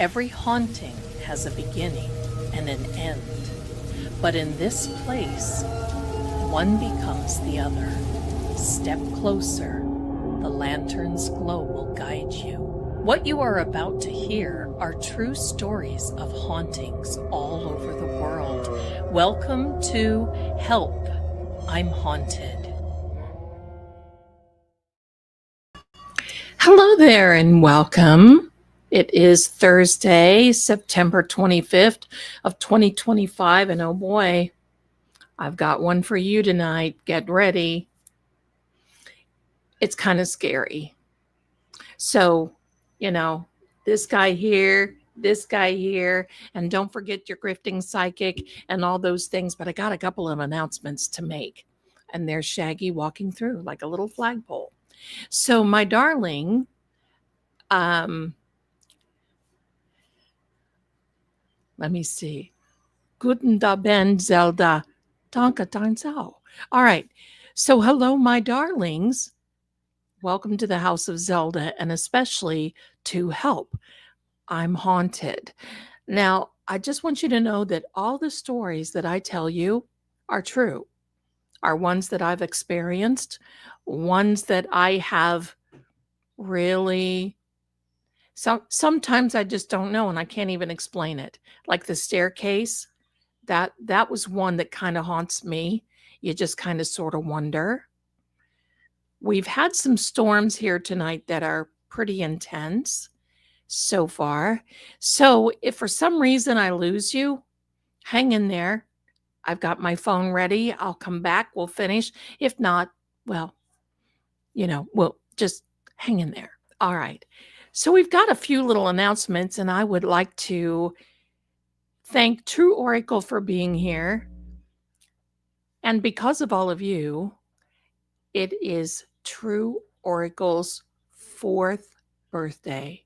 Every haunting has a beginning and an end. But in this place, one becomes the other. Step closer. The lantern's glow will guide you. What you are about to hear are true stories of hauntings all over the world. Welcome to Help, I'm Haunted. Hello there and welcome. It is Thursday, September 25th of 2025, and oh boy, I've got one for you tonight. Get ready. It's kind of scary. So, this guy here, and don't forget your grifting psychic and all those things. But I got a couple of announcements to make. And there's Shaggy walking through like a little flagpole. So, my darling, let me see. Guten Abend, Zelda. Danke, dein Sau. All right. So, hello, my darlings. Welcome to the House of Zelda, and especially to Help, I'm Haunted. Now, I just want you to know that all the stories that I tell you are true, are ones that I've experienced, ones that I have really... sometimes I just don't know, and I can't even explain it. Like the staircase, that was one that kind of haunts me. You just kind of sort of wonder. We've had some storms here tonight that are pretty intense so far. So if for some reason I lose you, hang in there. I've got my phone ready. I'll come back. We'll finish. If not, well, we'll just hang in there. All right. So we've got a few little announcements, and I would like to thank True Oracle for being here. And because of all of you, it is True Oracle's 4th birthday.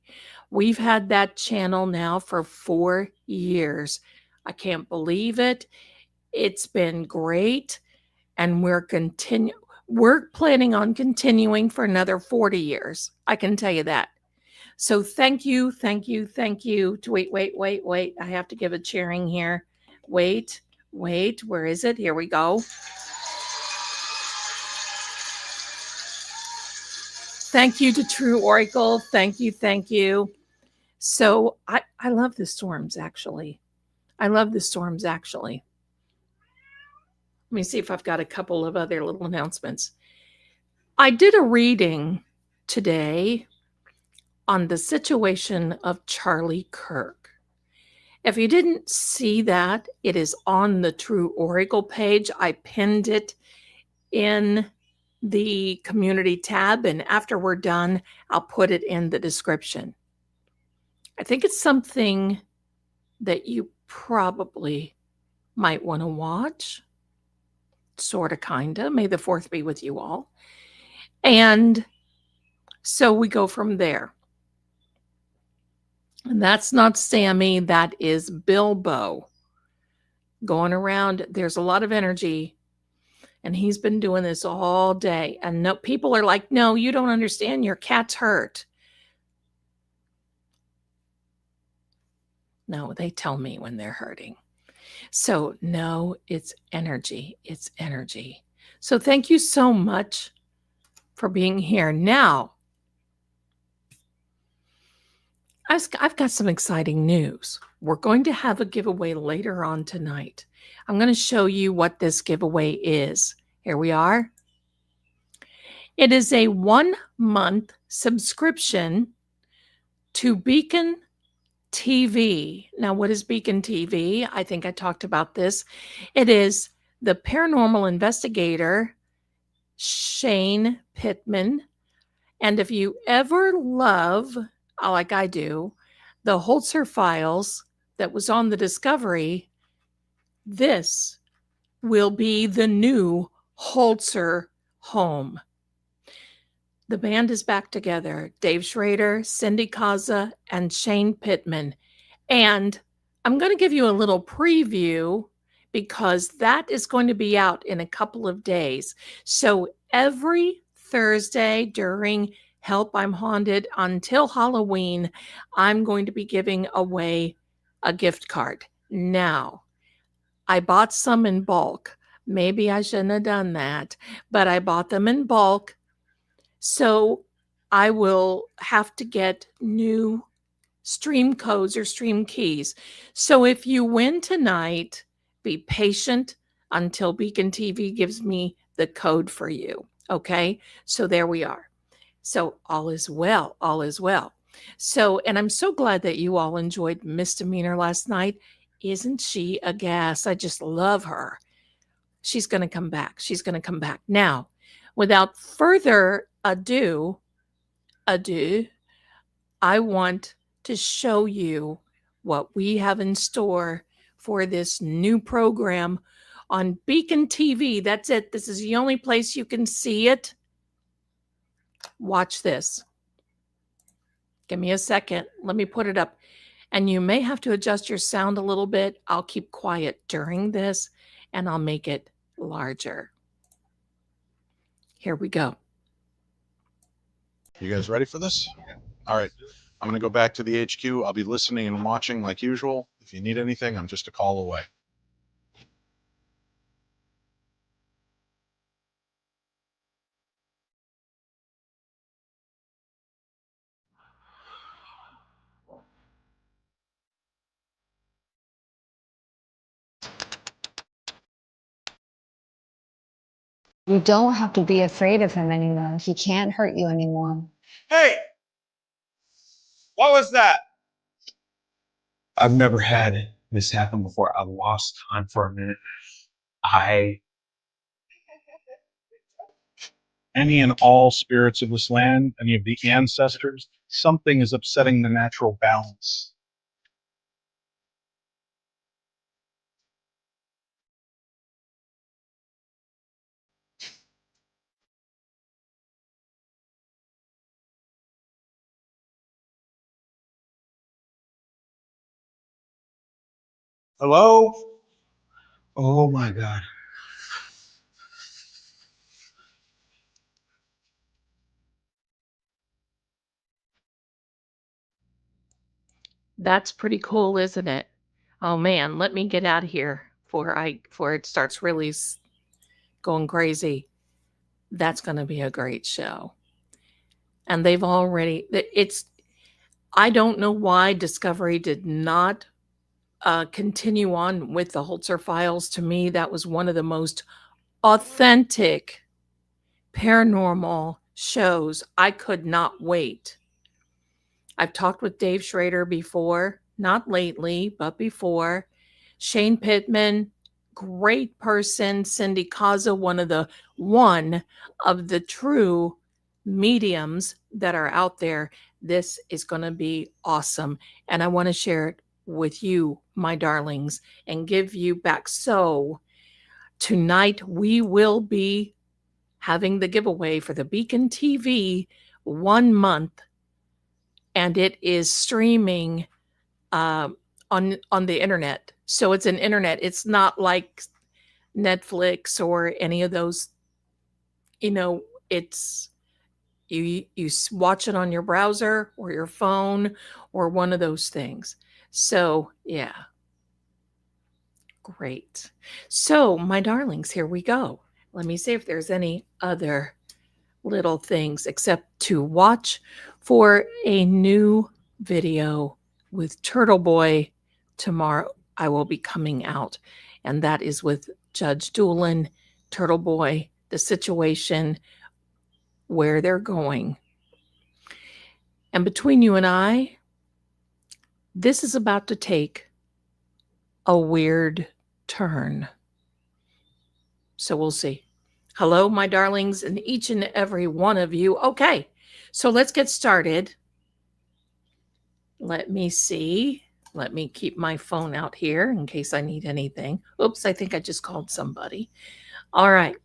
We've had that channel now for 4 years. I can't believe it. It's been great. And we're planning on continuing for another 40 years. I can tell you that. So thank you. Wait. I have to give a cheering here. Wait. Where is it? Here we go. Thank you to True Oracle. Thank you. So I love the storms, actually. Let me see if I've got a couple of other little announcements. I did a reading today on the situation of Charlie Kirk. If you didn't see that, it is on the True Oracle page. I pinned it in the community tab, and after we're done, I'll put it in the description. I think it's something that you probably might want to watch. Sort of, kind of. May the 4th be with you all. And so we go from there. And that's not Sammy, that is Bilbo. Going around, there's a lot of energy. And he's been doing this all day. And no, people are like, no, you don't understand. Your cat's hurt. No, they tell me when they're hurting. So no, it's energy. It's energy. So thank you so much for being here. Now, I've got some exciting news. We're going to have a giveaway later on tonight. I'm going to show you what this giveaway is. Here we are. It is a 1-month subscription to Beacon TV. Now, what is Beacon TV? I think I talked about this. It is the paranormal investigator, Shane Pittman. And if you ever love, like I do, the Holzer files that was on the Discovery, this will be the new Holzer home. The band is back together. Dave Schrader, Cindy Kaza, and Shane Pittman. And I'm going to give you a little preview because that is going to be out in a couple of days. So every Thursday during Help, I'm Haunted. Until Halloween, I'm going to be giving away a gift card. Now, I bought some in bulk. Maybe I shouldn't have done that, but I bought them in bulk. So I will have to get new stream codes or stream keys. So if you win tonight, be patient until Beacon TV gives me the code for you. Okay. So there we are. So all is well. All is well. So, and I'm so glad that you all enjoyed Misdemeanor last night. Isn't she a gas? I just love her. She's going to come back. She's going to come back. Now, without further ado, I want to show you what we have in store for this new program on Beacon TV. That's it. This is the only place you can see it. Watch this. Give me a second. Let me put it up. And you may have to adjust your sound a little bit. I'll keep quiet during this and I'll make it larger. Here we go. You guys ready for this? All right. I'm going to go back to the HQ. I'll be listening and watching like usual. If you need anything, I'm just a call away. You don't have to be afraid of him anymore. He can't hurt you anymore. Hey! What was that? I've never had this happen before. I lost time for a minute. Any and all spirits of this land, any of the ancestors, something is upsetting the natural balance. Hello? Oh my God. That's pretty cool, isn't it? Oh man, let me get out of here before it starts really going crazy. That's going to be a great show. And they've already it's I don't know why Discovery did not continue on with the Holzer Files. To me, that was one of the most authentic paranormal shows. I could not wait. I've talked with Dave Schrader before, not lately, but before. Shane Pittman, great person. Cindy Kaza, one of the true mediums that are out there. This is going to be awesome. And I want to share it with you, my darlings, and give you back. So tonight we will be having the giveaway for the Beacon TV 1 month, and it is streaming on the internet. So it's an internet. It's not like Netflix or any of those. It's you watch it on your browser or your phone or one of those things. So yeah, great. So my darlings, here we go. Let me see if there's any other little things except to watch for a new video with Turtle Boy tomorrow. I will be coming out, and that is with Judge Doolin, Turtle Boy, the situation, where they're going. And between you and I, this is about to take a weird turn. So we'll see. Hello, my darlings, and each and every one of you. Okay, so let's get started. Let me see. Let me keep my phone out here in case I need anything. Oops, I think I just called somebody. All right.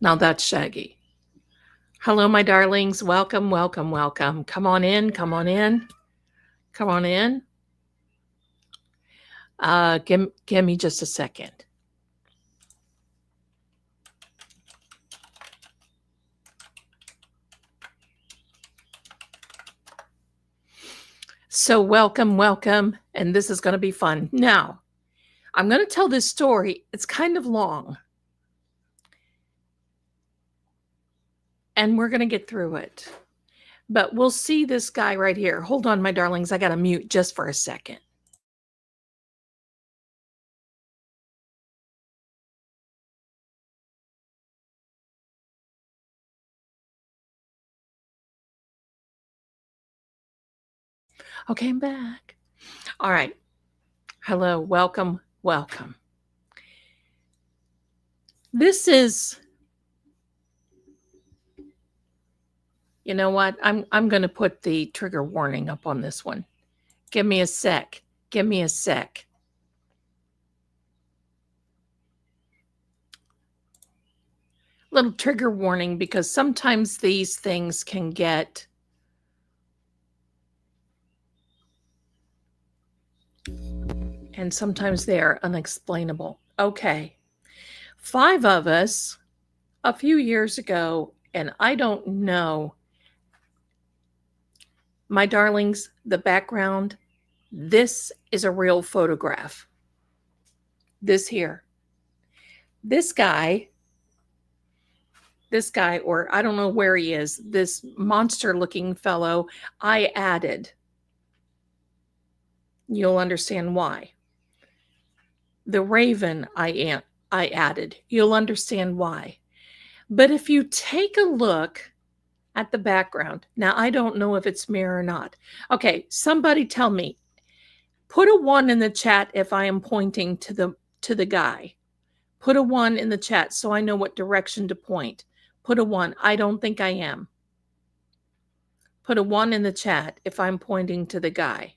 Now that's Shaggy. Hello, my darlings. Welcome, welcome, welcome. Come on in, come on in, come on in. Give me just a second. So, welcome. And this is going to be fun. Now, I'm going to tell this story. It's kind of long. And we're going to get through it. But we'll see this guy right here. Hold on, my darlings. I got to mute just for a second. Okay, I'm back. All right. Hello, welcome. This is, you know what? I'm going to put the trigger warning up on this one. Give me a sec. Little trigger warning, because sometimes these things can get and sometimes they're unexplainable. Okay. 5 of us a few years ago, and I don't know, my darlings, the background, this is a real photograph. This here. This guy, or I don't know where he is, this monster looking fellow, I added. You'll understand why. The raven, I added. You'll understand why. But if you take a look at the background, now I don't know if it's me or not. Okay, somebody tell me. Put a 1 in the chat if I am pointing to the guy. Put a 1 in the chat so I know what direction to point. Put a 1. I don't think I am. Put a 1 in the chat if I'm pointing to the guy.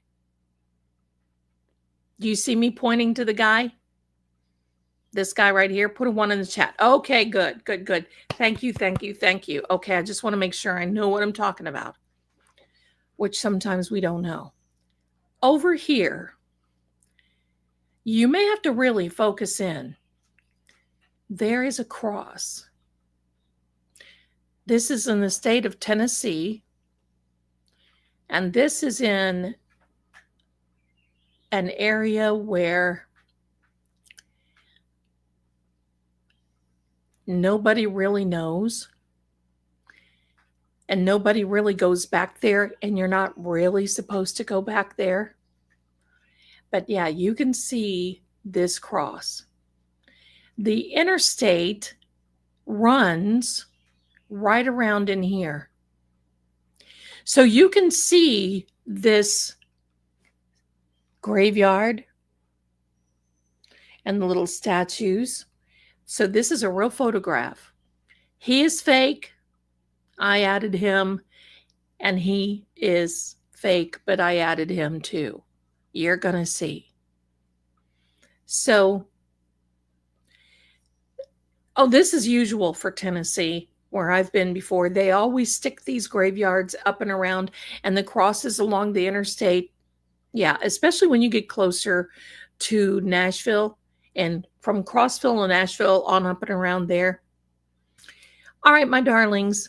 Do you see me pointing to the guy? This guy right here, put a 1 in the chat. Okay, good. Thank you. Okay, I just want to make sure I know what I'm talking about, which sometimes we don't know. Over here, you may have to really focus in. There is a cross. This is in the state of Tennessee, and this is in an area where nobody really knows, and nobody really goes back there, and you're not really supposed to go back there. But yeah, you can see this cross. The interstate runs right around in here. So you can see this graveyard and the little statues. So this is a real photograph. He is fake. I added him, and he is fake, but I added him too. You're going to see. So, this is usual for Tennessee, where I've been before. They always stick these graveyards up and around, and the crosses along the interstate. Yeah, especially when you get closer to Nashville, and from Crossville and Nashville on up and around there. All right, my darlings.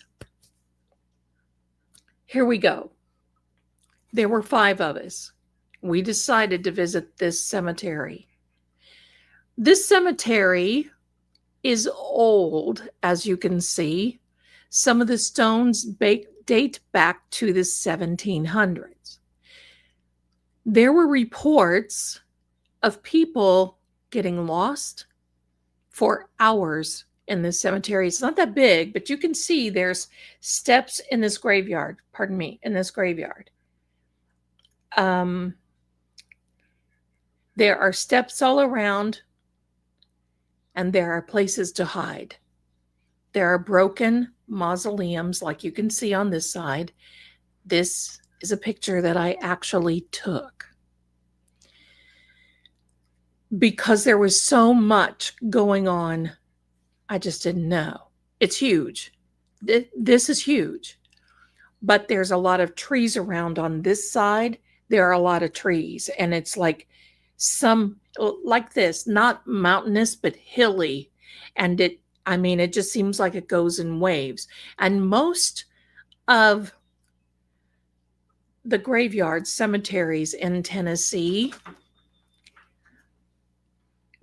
Here we go. There were 5 of us. We decided to visit this cemetery. This cemetery is old, as you can see. Some of the stones date back to the 1700s. There were reports of people getting lost for hours in this cemetery. It's not that big, but you can see there's steps in this graveyard. In this graveyard. There are steps all around, and there are places to hide. There are broken mausoleums, like you can see on this side. This is a picture that I actually took because there was so much going on. I just didn't know. It's huge. This is huge. But there's a lot of trees around on this side. There are a lot of trees, and it's like like this, not mountainous, but hilly. And it just seems like it goes in waves. And most of the graveyards, cemeteries in Tennessee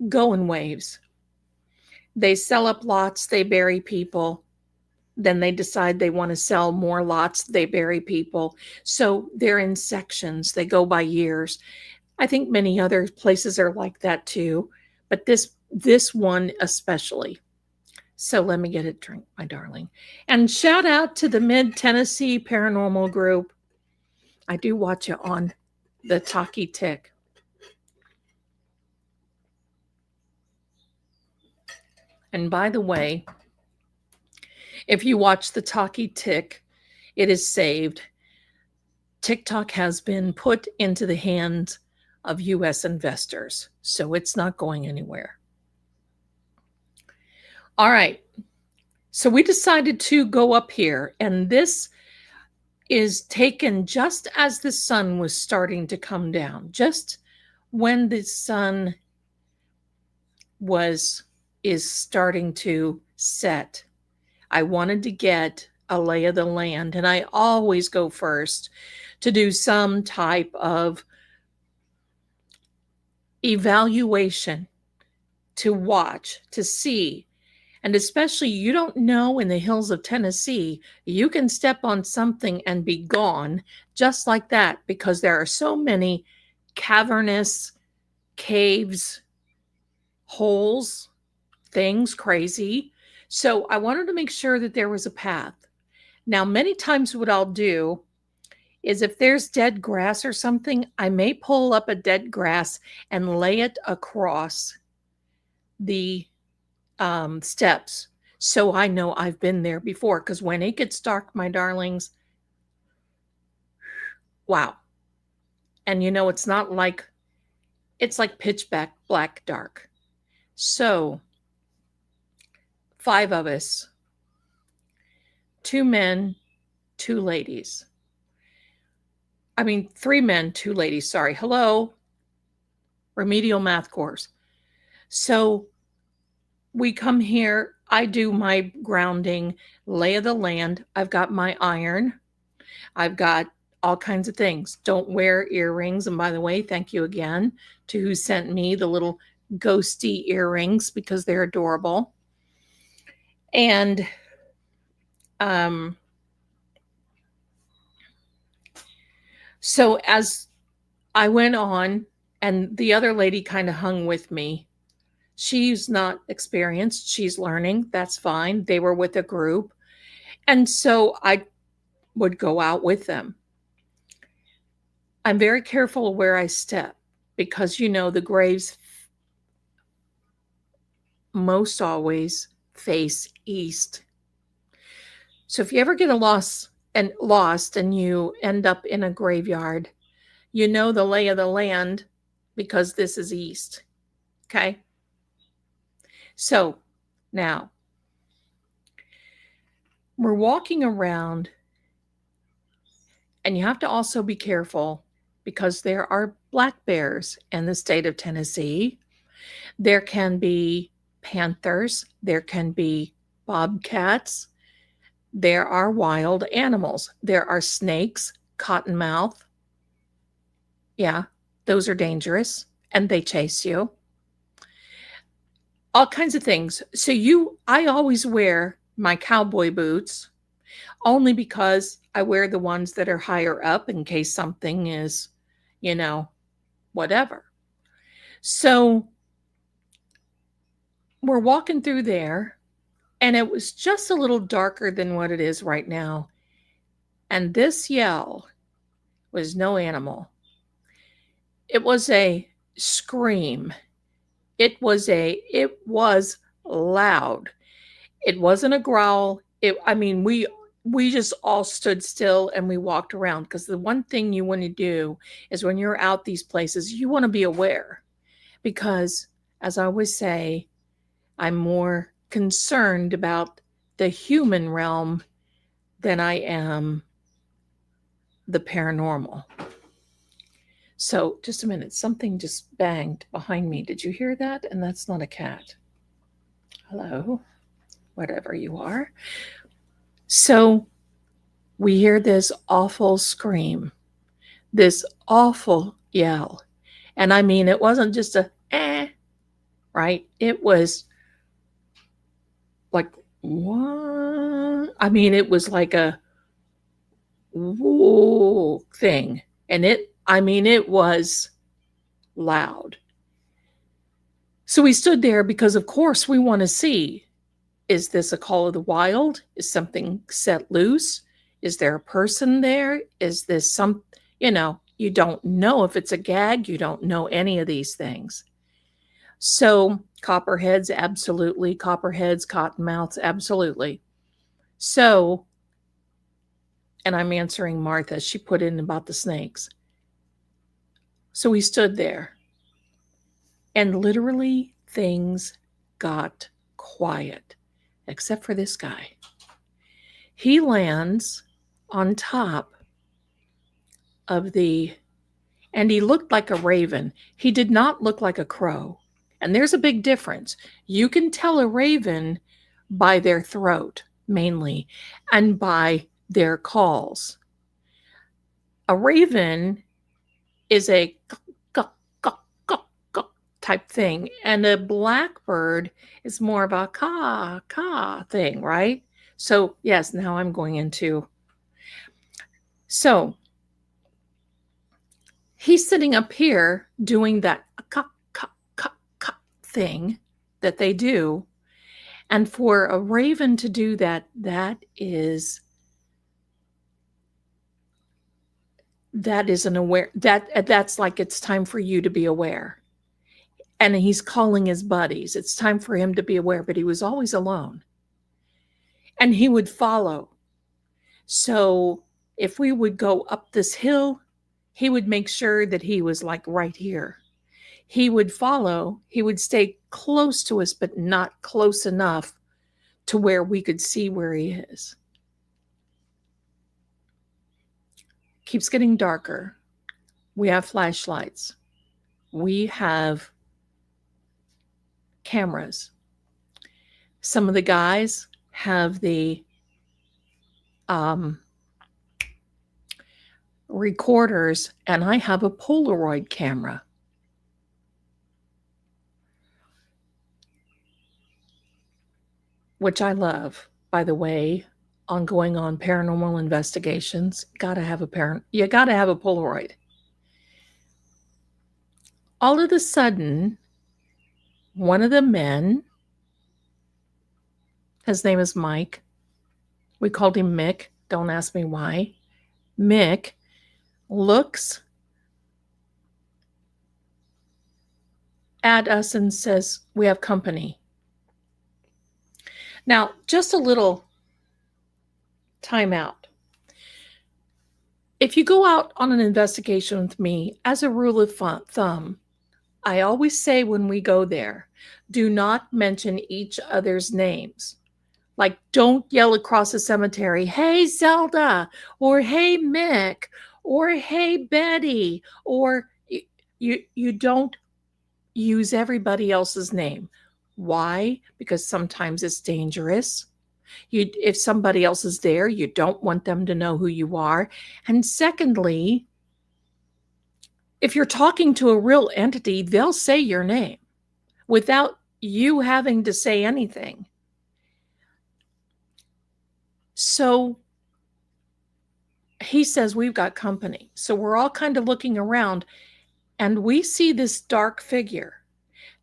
go in waves. They sell up lots, they bury people. Then they decide they want to sell more lots, they bury people. So they're in sections, they go by years. I think many other places are like that too, but this one especially. So let me get a drink, my darling. And shout out to the Mid Tennessee Paranormal Group. I do watch it on the Talkie Tick. And by the way, if you watch the Talkie Tick, it is saved. TikTok has been put into the hands of US investors, so it's not going anywhere. All right. So we decided to go up here, and this is taken just as the sun was starting to come down, just when the sun is starting to set. I wanted to get a lay of the land, and I always go first to do some type of evaluation, to watch, to see. And especially, you don't know in the hills of Tennessee, you can step on something and be gone just like that, because there are so many cavernous caves, holes, things crazy. So I wanted to make sure that there was a path. Now, many times what I'll do is if there's dead grass or something, I may pull up a dead grass and lay it across the steps, so I know I've been there before. Because when it gets dark, my darlings, wow. And it's not like, it's like pitch black dark. So 5 of us, 2 men, 2 ladies. 3 men, 2 ladies. Sorry. Hello. Remedial math course. So we come here. I do my grounding, lay of the land. I've got my iron. I've got all kinds of things. Don't wear earrings. And by the way, thank you again to who sent me the little ghosty earrings, because they're adorable. And so as I went on, and the other lady kind of hung with me. She's not experienced. She's learning. That's fine. They were with a group. And so I would go out with them. I'm very careful where I step, because, the graves most always face east. So if you ever get lost and you end up in a graveyard, the lay of the land, because this is east. Okay? So now we're walking around, and you have to also be careful, because there are black bears in the state of Tennessee. There can be panthers. There can be bobcats. There are wild animals. There are snakes, cottonmouth. Yeah, those are dangerous, and they chase you. All kinds of things. So I always wear my cowboy boots, only because I wear the ones that are higher up in case something is, whatever. So we're walking through there, and it was just a little darker than what it is right now. And this yell was no animal. It was a scream. It was loud. It wasn't a growl. We just all stood still and we walked around, because the one thing you want to do is, when you're out these places, you want to be aware, because, as I always say, I'm more concerned about the human realm than I am the paranormal. So just a minute, something just banged behind me. Did you hear that? And that's not a cat. Hello, whatever you are. So we hear this awful scream. this awful yell. And I mean, it wasn't just a right? It was like, what? I mean, it was like a whoa thing. And it was loud. So we stood there because, of course, we want to see, is this a call of the wild? Is something set loose? Is there a person there? Is this you don't know if it's a gag. You don't know any of these things. So copperheads, absolutely. Copperheads, cottonmouths, absolutely. So, and I'm answering Martha. She put in about the snakes. So we stood there, and literally things got quiet, except for this guy. He lands on top of and he looked like a raven. He did not look like a crow. And there's a big difference. You can tell a raven by their throat, mainly, and by their calls. A raven is a type thing, and a blackbird is more of a caw thing, right? So, yes, now I'm going into. So, he's sitting up here doing that thing that they do. And for a raven to do that, that's like, it's time for you to be aware. And he's calling his buddies. It's time for him to be aware, but he was always alone. And he would follow. So if we would go up this hill, he would make sure that he was like right here. He would follow. He would stay close to us, but not close enough to where we could see where he is. Keeps getting darker. We have flashlights. We have cameras. Some of the guys have the recorders, and I have a Polaroid camera. Which I love, by the way, on going on paranormal investigations. You gotta have a Polaroid. All of a sudden, one of the men, his name is Mike. We called him Mick. Don't ask me why. Mick looks at us and says, "We have company." Now, just a little timeout. If you go out on an investigation with me, as a rule of thumb, I always say when we go there, do not mention each other's names. Like, don't yell across the cemetery, "Hey, Zelda," or "Hey, Mick," or "Hey, Betty," or you don't use everybody else's name. Why? Because sometimes it's dangerous. If somebody else is there, you don't want them to know who you are. And secondly, if you're talking to a real entity, they'll say your name without you having to say anything. So he says, "We've got company." So we're all kind of looking around, and we see this dark figure.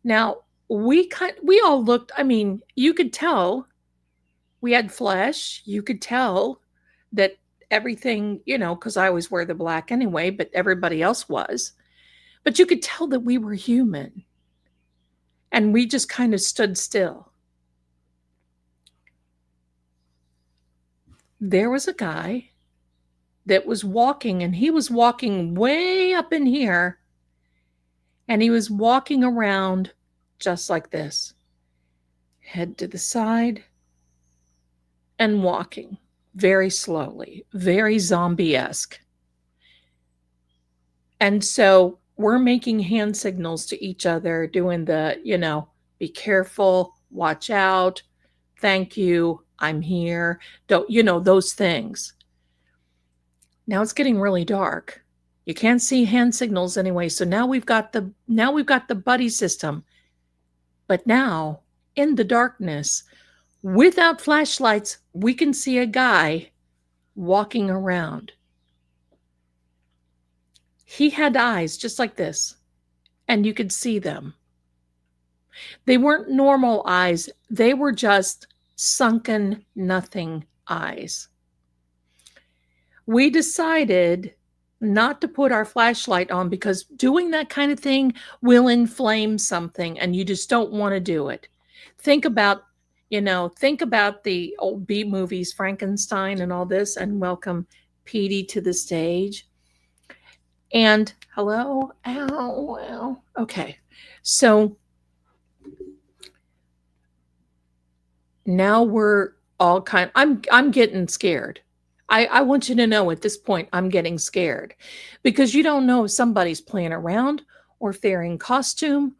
Now, we all looked, I mean, you could tell we had flesh. You could tell that everything, because I always wear the black anyway, but everybody else was. But you could tell that we were human. And we just kind of stood still. There was a guy that was walking, and he was walking way up in here, and he was walking around just like this, head to the side, and walking very slowly, very zombie-esque. And so we're making hand signals to each other, doing the, be careful, watch out, thank you, I'm here, don't, those things. Now it's getting really dark. You can't see hand signals anyway. So now we've got the buddy system. But now, in the darkness, without flashlights, we can see a guy walking around. He had eyes just like this, and you could see them. They weren't normal eyes, they were just sunken nothing eyes. We decided not to put our flashlight on because doing that kind of thing will inflame something and you just don't want to do it. Think about the old B movies, Frankenstein and all this, and welcome Petey to the stage. And hello, ow. Okay. So now we're all I'm getting scared. I want you to know at this point, I'm getting scared because you don't know if somebody's playing around or if they're in costume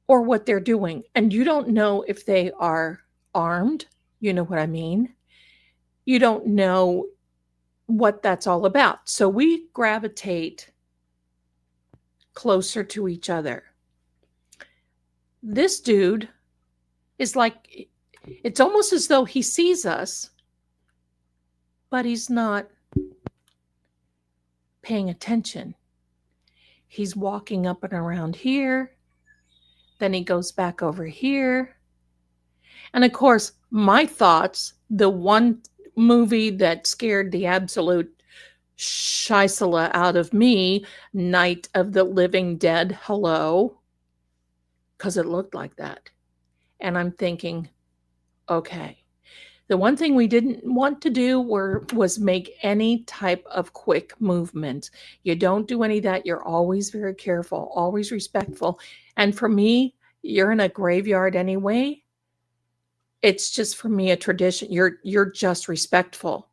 or what they're doing. And you don't know if they are armed. You know what I mean? You don't know what that's all about. So we gravitate closer to each other. This dude is like, it's almost as though he sees us, but he's not paying attention. He's walking up and around here. Then he goes back over here. And of course, my thoughts, the one movie that scared the absolute Scheisele out of me, Night of the Living Dead, hello, because it looked like that. And I'm thinking, okay. The one thing we didn't want to do was make any type of quick movement. You don't do any of that. You're always very careful, always respectful. And for me, you're in a graveyard anyway. It's just for me a tradition. You're just respectful.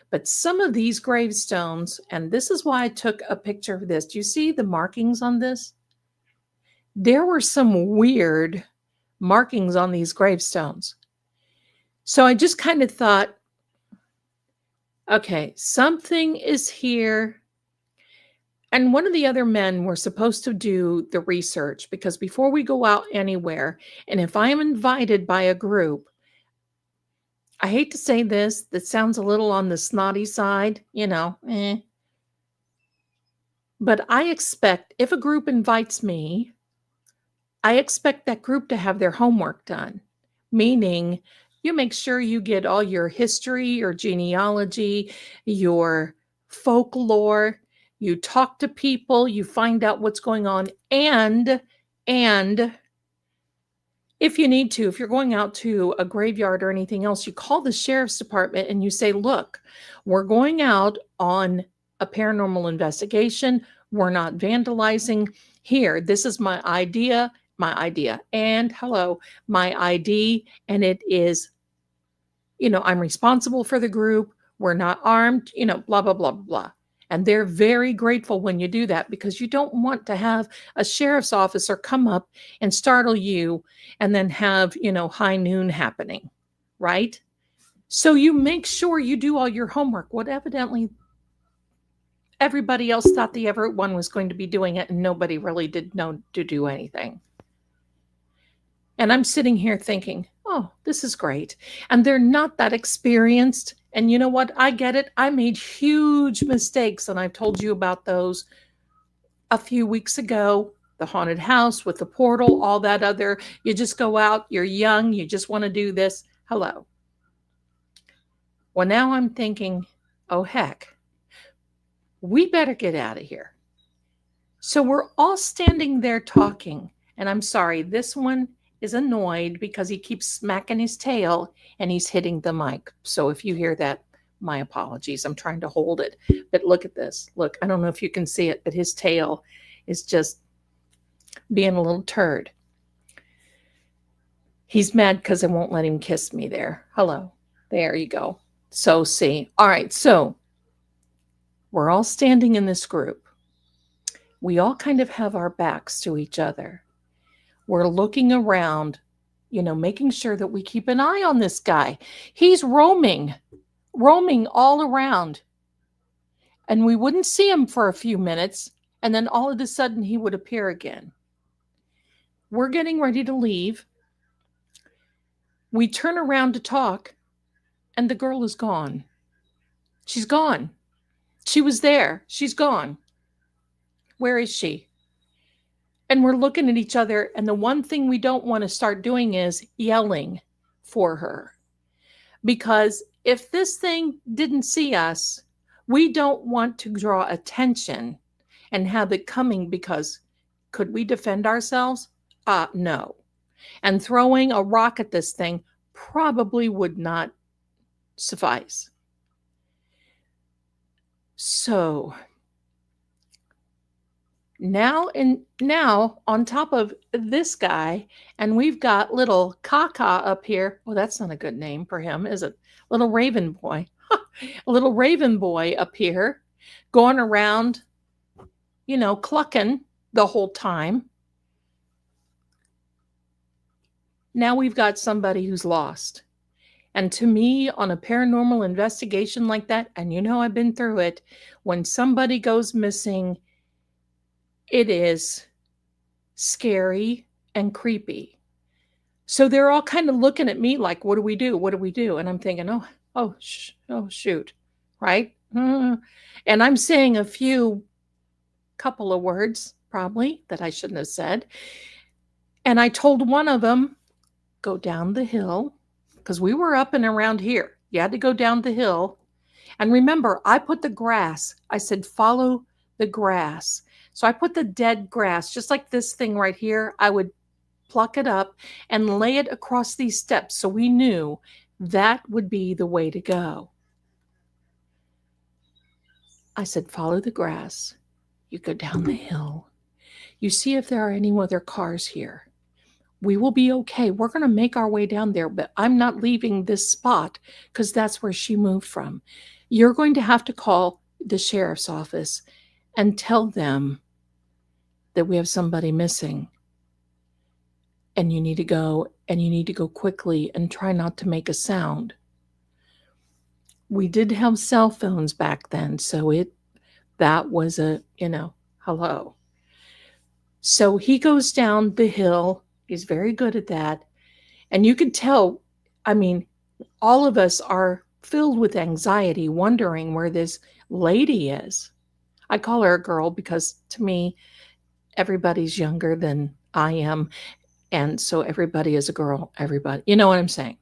But some of these gravestones, and this is why I took a picture of this. Do you see the markings on this? There were some weird markings on these gravestones. So I just kind of thought, okay, something is here. And one of the other men were supposed to do the research because before we go out anywhere, and if I am invited by a group, I hate to say this, that sounds a little on the snotty side, But I expect if a group invites me, I expect that group to have their homework done, meaning you make sure you get all your history, your genealogy, your folklore, you talk to people, you find out what's going on, and if you need to, if you're going out to a graveyard or anything else, you call the sheriff's department and you say, look, we're going out on a paranormal investigation. We're not vandalizing. Here, this is my idea, and hello, my ID. And it is, I'm responsible for the group. We're not armed, blah, blah, blah, blah. And they're very grateful when you do that because you don't want to have a sheriff's officer come up and startle you and then have, high noon happening, right? So you make sure you do all your homework. What evidently everybody else thought the everyone was going to be doing it and nobody really did know to do anything. And I'm sitting here thinking, oh, this is great. And they're not that experienced. And you know what? I get it. I made huge mistakes. And I've told you about those a few weeks ago. The haunted house with the portal, all that other. You just go out. You're young. You just want to do this. Hello. Well, now I'm thinking, oh, heck, we better get out of here. So we're all standing there talking. And I'm sorry, this one is annoyed because he keeps smacking his tail and he's hitting the mic. So if you hear that, my apologies. I'm trying to hold it. But look at this. Look, I don't know if you can see it, but his tail is just being a little turd. He's mad because I won't let him kiss me there. Hello. There you go. So see. All right. So we're all standing in this group. We all kind of have our backs to each other. We're looking around, making sure that we keep an eye on this guy. He's roaming all around. and we wouldn't see him for a few minutes, and then all of a sudden he would appear again. We're getting ready to leave. We turn around to talk, and the girl is gone. She's gone. She was there. She's gone. Where is she? And we're looking at each other, and the one thing we don't want to start doing is yelling for her. Because if this thing didn't see us, we don't want to draw attention and have it coming, because could we defend ourselves? No. And throwing a rock at this thing probably would not suffice. So now on top of this guy, and we've got little Kaka up here. Well, that's not a good name for him, is it? Little Raven Boy. A little Raven Boy up here going around, clucking the whole time. Now we've got somebody who's lost. And to me, on a paranormal investigation like that, and I've been through it, when somebody goes missing, it is scary and creepy. So they're all kind of looking at me like, what do we do? What do we do? And I'm thinking, oh, shoot, right? And I'm saying a couple of words probably that I shouldn't have said. And I told one of them, go down the hill, because we were up and around here. You had to go down the hill. And remember, I put the grass. I said, follow the grass. So I put the dead grass, just like this thing right here. I would pluck it up and lay it across these steps, so we knew that would be the way to go. I said, follow the grass. You go down the hill. You see if there are any other cars here. We will be okay. We're going to make our way down there, but I'm not leaving this spot because that's where she moved from. You're going to have to call the sheriff's office and tell them that we have somebody missing. And you need to go quickly and try not to make a sound. We did have cell phones back then, so that was a, hello. So he goes down the hill. He's very good at that. And you could tell, all of us are filled with anxiety, wondering where this lady is. I call her a girl because to me, everybody's younger than I am. And so everybody is a girl, everybody, you know what I'm saying?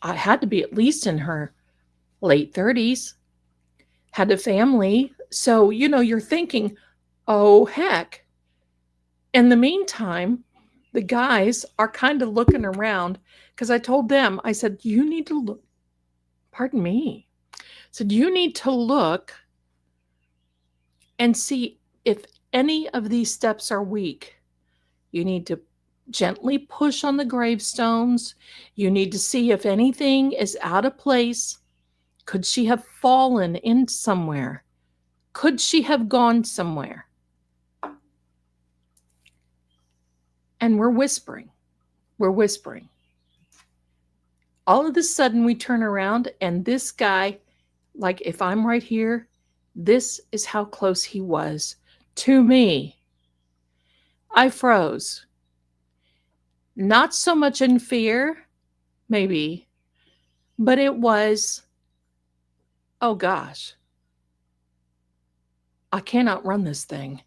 I had to be at least in her late 30s, had a family. So, you're thinking, oh, heck. In the meantime, the guys are kind of looking around because I told them, I said, you need to look, pardon me. I said, you need to look and see if any of these steps are weak. You need to gently push on the gravestones. You need to see if anything is out of place. Could she have fallen in somewhere? Could she have gone somewhere? And we're whispering. All of a sudden, we turn around, and this guy, like if I'm right here, this is how close he was to me. I froze. Not so much in fear, maybe, but it was, oh gosh, I cannot run this thing.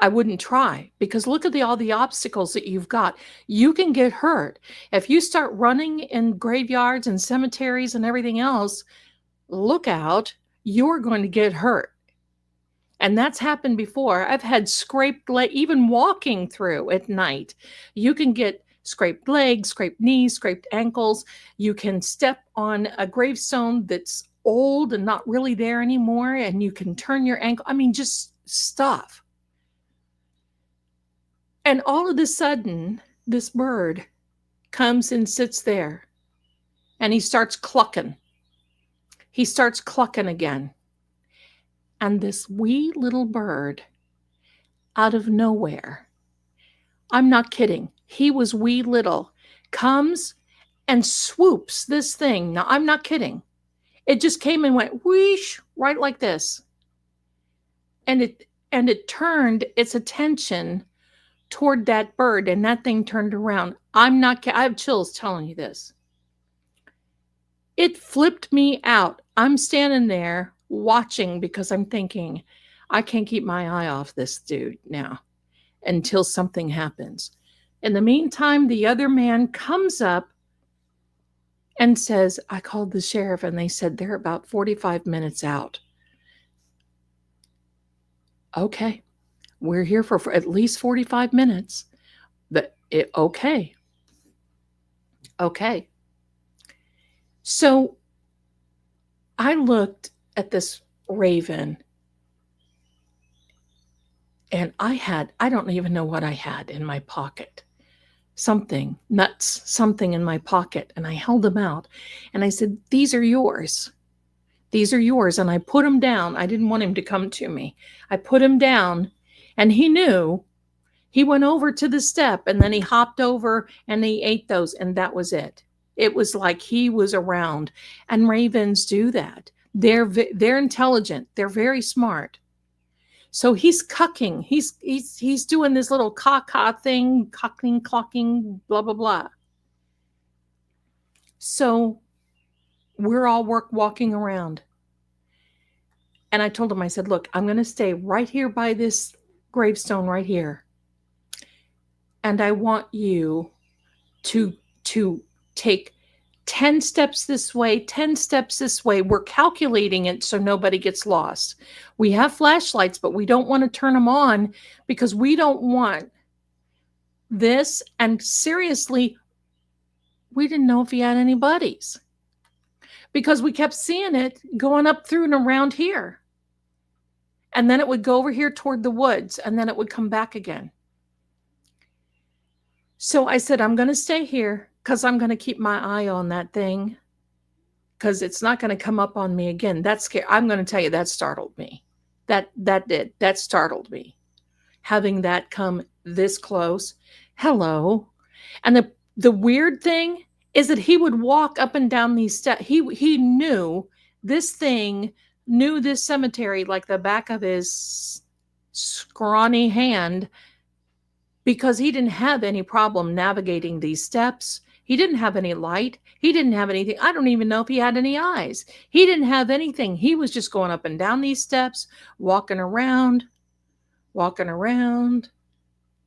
I wouldn't try, because look at all the obstacles that you've got. You can get hurt. If you start running in graveyards and cemeteries and everything else, look out, you're going to get hurt. And that's happened before. I've had scraped leg, even walking through at night. You can get scraped legs, scraped knees, scraped ankles. You can step on a gravestone that's old and not really there anymore, and you can turn your ankle. Just stuff. And all of a sudden, this bird comes and sits there, and he starts clucking. He starts clucking again. And this wee little bird, out of nowhere, I'm not kidding, he was wee little, comes and swoops this thing. Now, I'm not kidding. It just came and went whoosh, right like this. And it turned its attention toward that bird, and that thing turned around. I have chills telling you this. It flipped me out. I'm standing there watching because I'm thinking, I can't keep my eye off this dude now until something happens. In the meantime, the other man comes up and says, I called the sheriff and they said they're about 45 minutes out. Okay, we're here for at least 45 minutes. Okay. Okay. So I looked at this raven and I don't even know what I had in my pocket. Something, nuts, something in my pocket. And I held them out and I said, these are yours. These are yours. And I put him down. I didn't want him to come to me. I put him down and he knew. He went over to the step and then he hopped over and he ate those. And that was it. It was like he was around. And ravens do that. They're intelligent. They're very smart. So he's cucking. He's doing this little caw thing, cocking, clocking, blah, blah, blah. So we're all walking around. And I told him, I said, look, I'm going to stay right here by this gravestone right here. And I want you to take 10 steps this way, 10 steps this way. We're calculating it so nobody gets lost. We have flashlights, but we don't want to turn them on because we don't want this. And seriously, we didn't know if he had any buddies because we kept seeing it going up through and around here. And then it would go over here toward the woods and then it would come back again. So I said, I'm going to stay here because I'm going to keep my eye on that thing because it's not going to come up on me again. That's scary. I'm going to tell you, that startled me. That startled me. Having that come this close. Hello. And the weird thing is that he would walk up and down these steps. He knew this thing, knew this cemetery like the back of his scrawny hand because he didn't have any problem navigating these steps. He didn't have any light. He didn't have anything. I don't even know if he had any eyes. He didn't have anything. He was just going up and down these steps, walking around, walking around,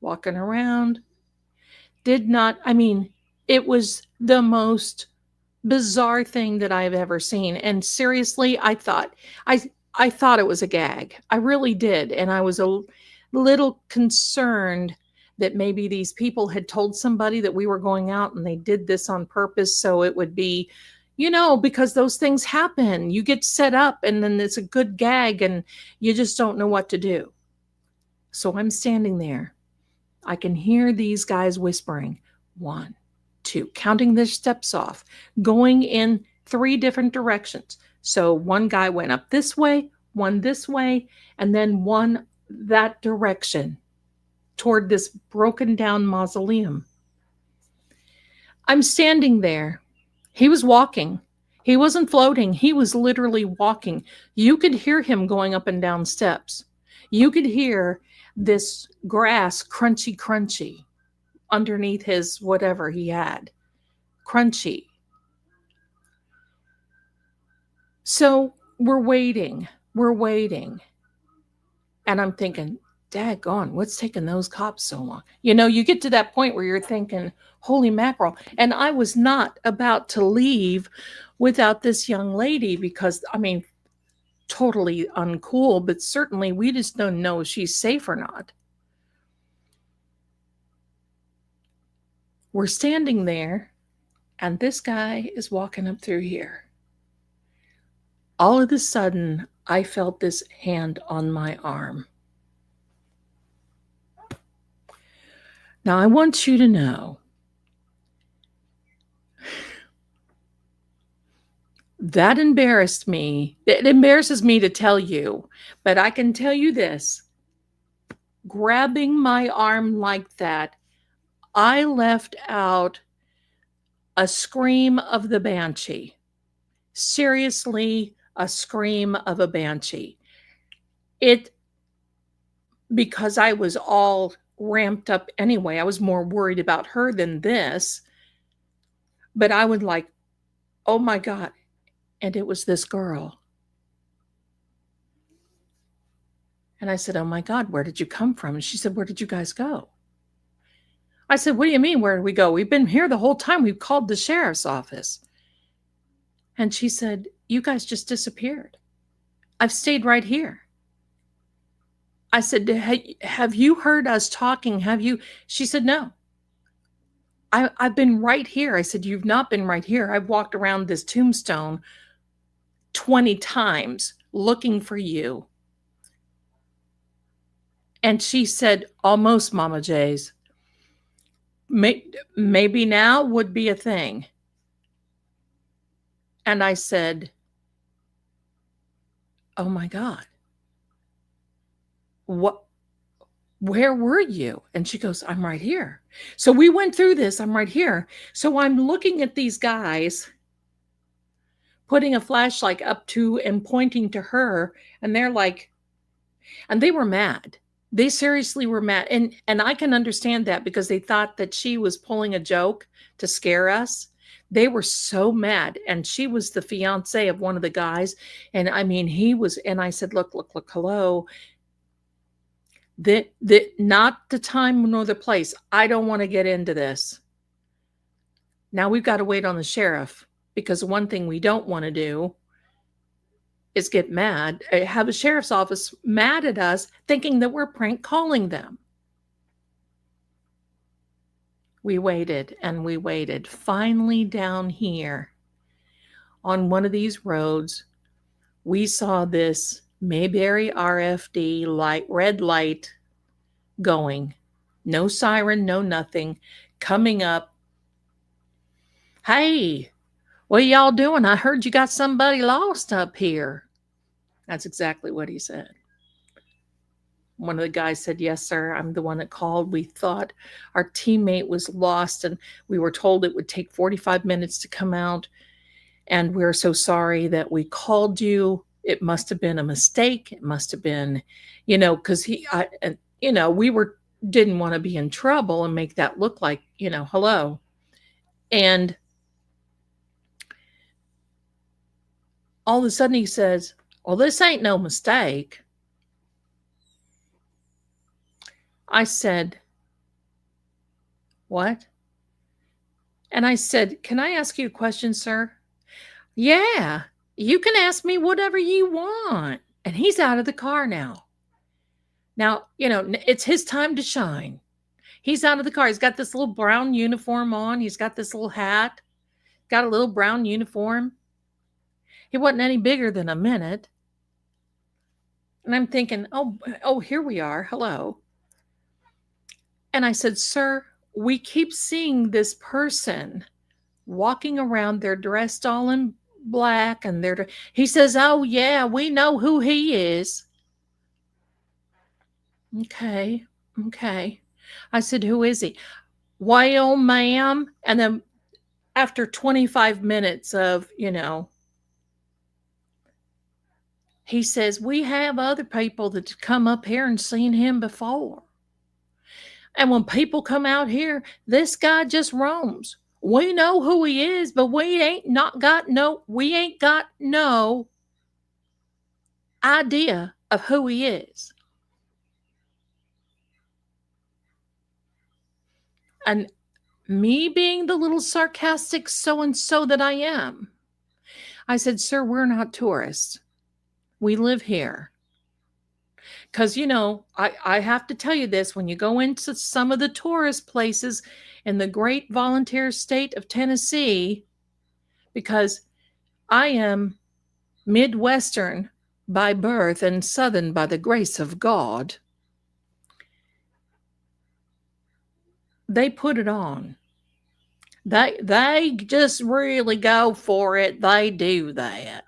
walking around. It was the most bizarre thing that I've ever seen. And seriously, I thought it was a gag. I really did. And I was a little concerned that maybe these people had told somebody that we were going out and they did this on purpose. So it would be, because those things happen. You get set up and then it's a good gag and you just don't know what to do. So I'm standing there. I can hear these guys whispering, 1, 2, counting their steps off, going in 3 different directions. So one guy went up this way, one this way, and then one that direction toward this broken down mausoleum. I'm standing there. He was walking. He wasn't floating. He was literally walking. You could hear him going up and down steps. You could hear this grass crunchy, crunchy underneath his whatever he had. Crunchy. So we're waiting. And I'm thinking, daggone, what's taking those cops so long? You get to that point where you're thinking, holy mackerel. And I was not about to leave without this young lady because, totally uncool, but certainly we just don't know if she's safe or not. We're standing there, and this guy is walking up through here. All of a sudden, I felt this hand on my arm. Now, I want you to know that embarrassed me. It embarrasses me to tell you, but I can tell you this. Grabbing my arm like that, I left out a scream of the banshee. Seriously, a scream of a banshee. It because I was all ramped up anyway. I was more worried about her than this, but I would like, oh my God. And it was this girl. And I said, oh my God, where did you come from? And she said, where did you guys go? I said, what do you mean, where did we go? We've been here the whole time. We've called the sheriff's office. And she said, you guys just disappeared. I've stayed right here. I said, hey, have you heard us talking? Have you? She said, no. I've been right here. I said, you've not been right here. I've walked around this tombstone 20 times looking for you. And she said, almost, Mama J's. Maybe now would be a thing. And I said, oh my God. What? Where were you? And she goes, I'm right here. So we went through this. I'm right here. So I'm looking at these guys putting a flashlight up to and pointing to her. And they're like, and they were mad. They seriously were mad. And I can understand that because they thought that she was pulling a joke to scare us. They were so mad. And she was the fiance of one of the guys. And I mean, he was, and I said, look, hello. That not the time nor the place. I don't want to get into this. Now we've got to wait on the sheriff because one thing we don't want to do is get mad, have a sheriff's office mad at us thinking that we're prank calling them. We waited and we waited. Finally down here on one of these roads, we saw this Mayberry RFD light, red light going. No siren, no nothing. Coming up. Hey, what are y'all doing? I heard you got somebody lost up here. That's exactly what he said. One of the guys said, yes, sir, I'm the one that called. We thought our teammate was lost and we were told it would take 45 minutes to come out. And we're so sorry that we called you. It must have been a mistake. It must have been, because didn't want to be in trouble and make that look like, hello. And all of a sudden he says, well, this ain't no mistake. I said, what? And I said, can I ask you a question, sir? Yeah, you can ask me whatever you want. And he's out of the car now. Now, it's his time to shine. He's out of the car. He's got this little brown uniform on. He's got this little hat. Got a little brown uniform. He wasn't any bigger than a minute. And I'm thinking, oh, here we are. Hello. And I said, sir, we keep seeing this person walking around. They're dressed all in black. And he says, oh, yeah, we know who he is. Okay. I said, who is he? Well, ma'am. And then after 25 minutes of, he says, we have other people that come up here and seen him before. And when people come out here, this guy just roams. We know who he is, but we ain't got no idea of who he is. And me being the little sarcastic so-and-so that I am, I said, sir, we're not tourists. We live here. Because, I have to tell you this, when you go into some of the tourist places in the great volunteer state of Tennessee, because I am Midwestern by birth and Southern by the grace of God, they put it on. They just really go for it. They do that.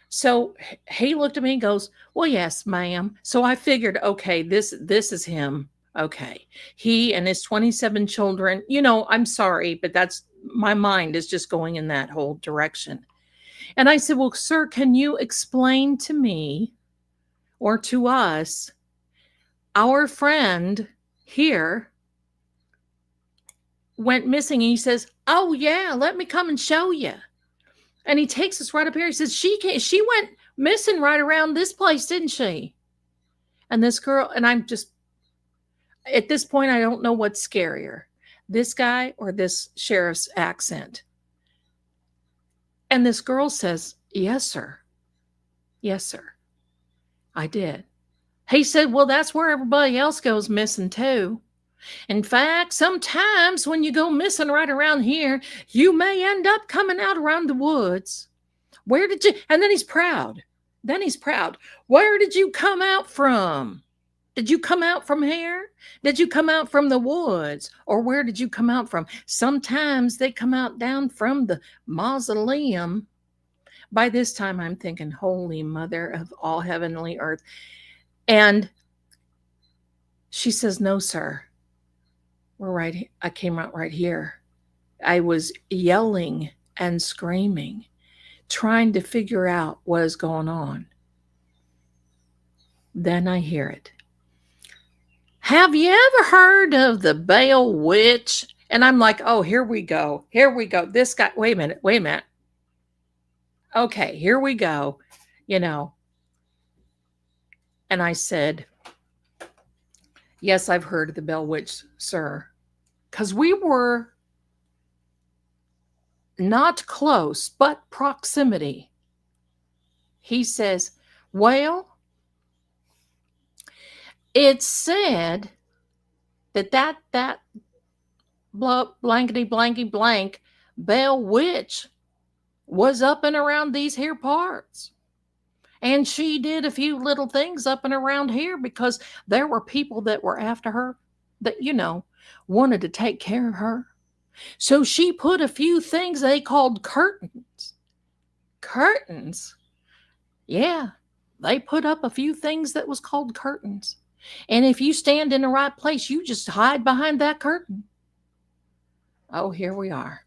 So he looked at me and goes, well, yes, ma'am. So I figured, okay, this is him. Okay. He and his 27 children, I'm sorry, but my mind is just going in that whole direction. And I said, well, sir, can you explain to me or to us, our friend here went missing? And he says, oh, yeah, let me come and show you. And he takes us right up here. He says, she went missing right around this place, didn't she? And this girl, and I'm just, at this point, I don't know what's scarier, this guy or this sheriff's accent. And this girl says, yes, sir. Yes, sir. I did. He said, well, that's where everybody else goes missing too. In fact, sometimes when you go missing right around here, you may end up coming out around the woods. Where did you? And then he's proud. Where did you come out from? Did you come out from here? Did you come out from the woods? Or where did you come out from? Sometimes they come out down from the mausoleum. By this time, I'm thinking, Holy Mother of all heavenly earth. And she says, no, sir. I came out right here. I was yelling and screaming, trying to figure out what is going on. Then I hear it. Have you ever heard of the Bell Witch? And I'm like, oh, here we go. This guy, wait a minute. Okay, here we go. And I said, yes, I've heard of the Bell Witch, sir. Because we were not close, but proximity. He says, well, it's said that blankety blanky blank Bell Witch was up and around these here parts. And she did a few little things up and around here because there were people that were after her that, wanted to take care of her. So she put a few things they called curtains. Curtains? Yeah, they put up a few things that was called curtains. And if you stand in the right place, you just hide behind that curtain. Oh, here we are.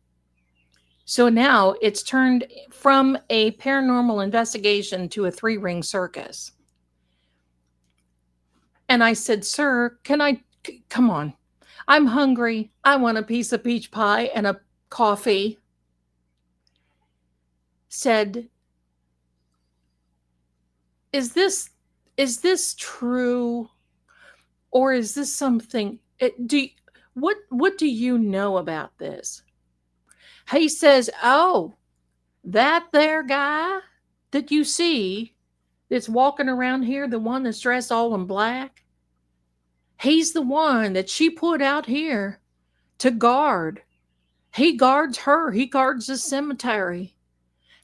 So now it's turned from a paranormal investigation to a 3-ring circus. And I said, sir, come on. I'm hungry. I want a piece of peach pie and a coffee. Said, is this true? Or is this something? What do you know about this? He says, oh, that there guy that you see that's walking around here, the one that's dressed all in black, he's the one that she put out here to guard. He guards her. He guards the cemetery.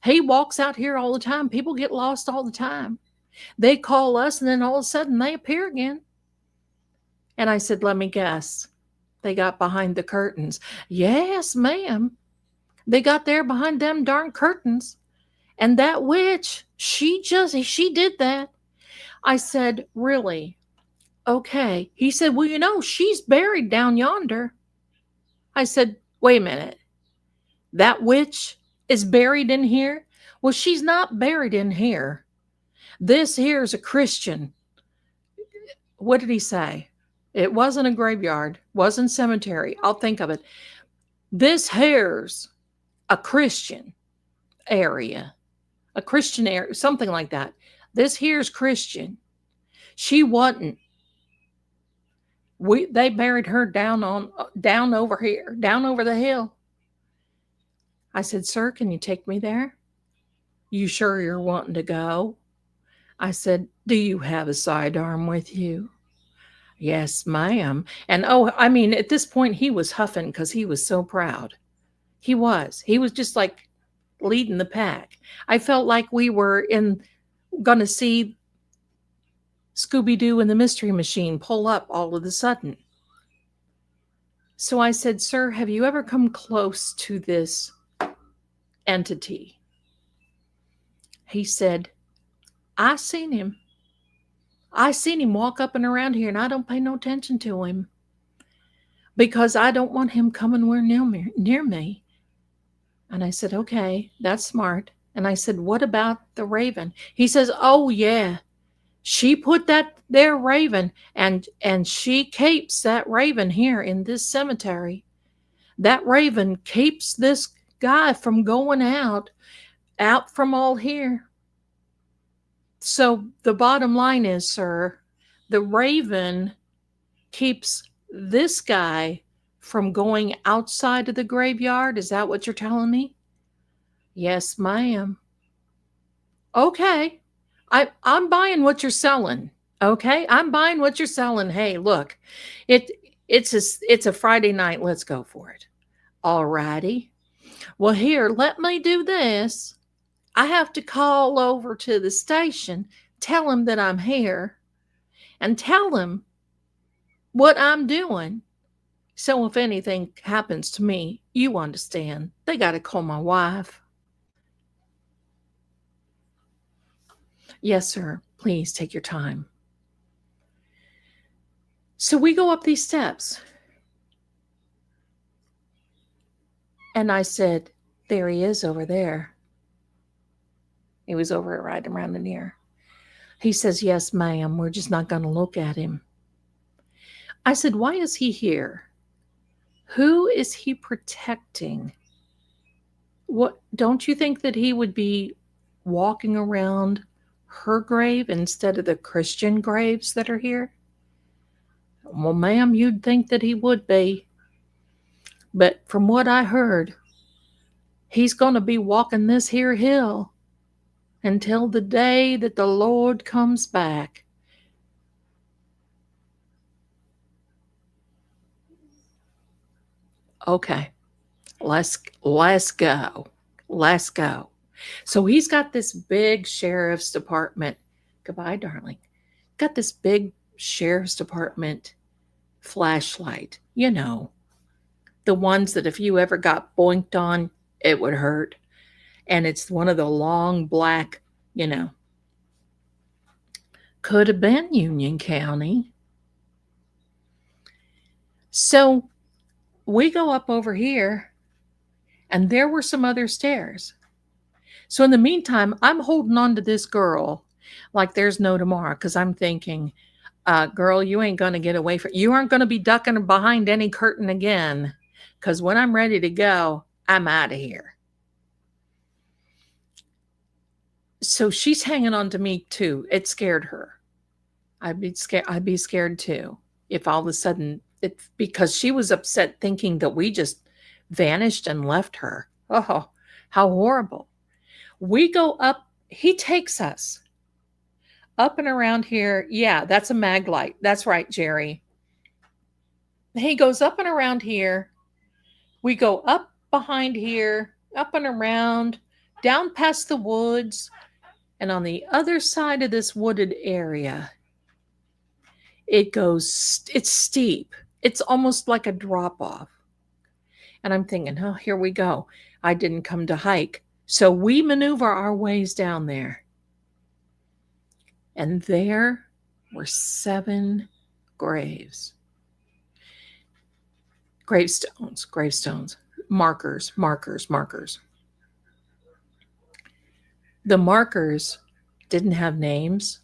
He walks out here all the time. People get lost all the time. They call us, and then all of a sudden they appear again. And I said, let me guess. They got behind the curtains. Yes, ma'am. They got there behind them darn curtains. And that witch, she did that. I said, really? Okay. He said, well, she's buried down yonder. I said, wait a minute. That witch is buried in here? Well, she's not buried in here. This here's a Christian. What did he say? It wasn't a graveyard, wasn't cemetery. I'll think of it. This here's a Christian area, something like that. This here's Christian. She wasn't. They buried her down over here, down over the hill. I said, sir, can you take me there? You sure you're wanting to go? I said, do you have a sidearm with you? Yes, ma'am. And at this point he was huffing because he was so proud. He was just like leading the pack. I felt like we were going to see Scooby-Doo and the Mystery Machine pull up all of a sudden. So I said, sir, have you ever come close to this entity? He said, I seen him. I seen him walk up and around here, and I don't pay no attention to him because I don't want him coming near me. And I said, okay, that's smart. And I said, what about the raven? He says, oh, yeah, she put that there raven, and she keeps that raven here in this cemetery. That raven keeps this guy from going out from all here. So the bottom line is, sir, the raven keeps this guy from going outside of the graveyard. Is that what you're telling me? Yes, ma'am. Okay. I'm buying what you're selling. Okay? I'm buying what you're selling. Hey, look. It's a Friday night. Let's go for it. All righty. Well, here, let me do this. I have to call over to the station, tell him that I'm here, and tell him what I'm doing. So if anything happens to me, you understand, they got to call my wife. Yes, sir. Please take your time. So we go up these steps. And I said, there he is over there. He was over right around the near. He says, yes, ma'am, we're just not going to look at him. I said, why is he here? Who is he protecting? What, don't you think that he would be walking around her grave instead of the Christian graves that are here? Well, ma'am, you'd think that he would be. But from what I heard, he's going to be walking this here hill until the day that the Lord comes back. Okay, let's go. Let's go. So he's got this big sheriff's department. Goodbye, darling. Got this big sheriff's department flashlight. You know, the ones that if you ever got boinked on, it would hurt. And it's one of the long black, you know. Could have been Union County. So we go up over here, and there were some other stairs. So in the meantime, I'm holding on to this girl like there's no tomorrow because I'm thinking, girl, you ain't going to get away from, you aren't going to be ducking behind any curtain again because when I'm ready to go, I'm out of here. So she's hanging on to me too. It scared her. I'd be scared too if all of a sudden because she was upset thinking that we just vanished and left her. Oh, how horrible. We go up, he takes us up and around here. Yeah, that's a mag light. That's right, Jerry. He goes up and around here. We go up behind here, up and around, down past the woods. And on the other side of this wooded area, it's steep. It's almost like a drop off. And I'm thinking, oh, here we go. I didn't come to hike. So we maneuver our ways down there. And there were 7 graves. Gravestones, markers. The markers didn't have names.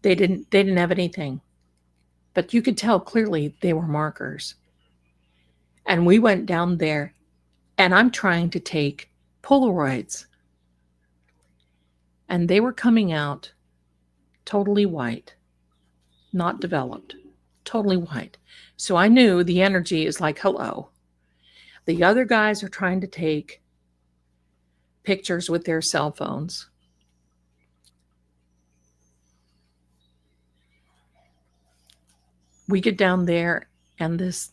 They didn't have anything. But you could tell clearly they were markers. And we went down there, and I'm trying to take Polaroids. And they were coming out totally white, not developed, totally white. So I knew the energy is like, hello. The other guys are trying to take pictures with their cell phones. We get down there, and this,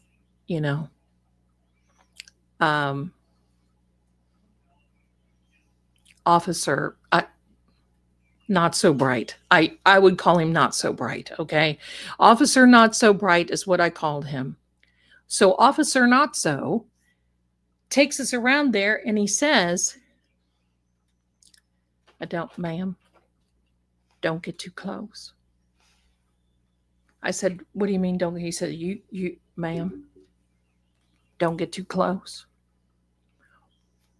officer, not so bright. I would call him not so bright, okay? Officer not so bright is what I called him. So Officer not so takes us around there, and he says, I don't, ma'am. Don't get too close. I said, what do you mean don't? He said, ma'am, don't get too close.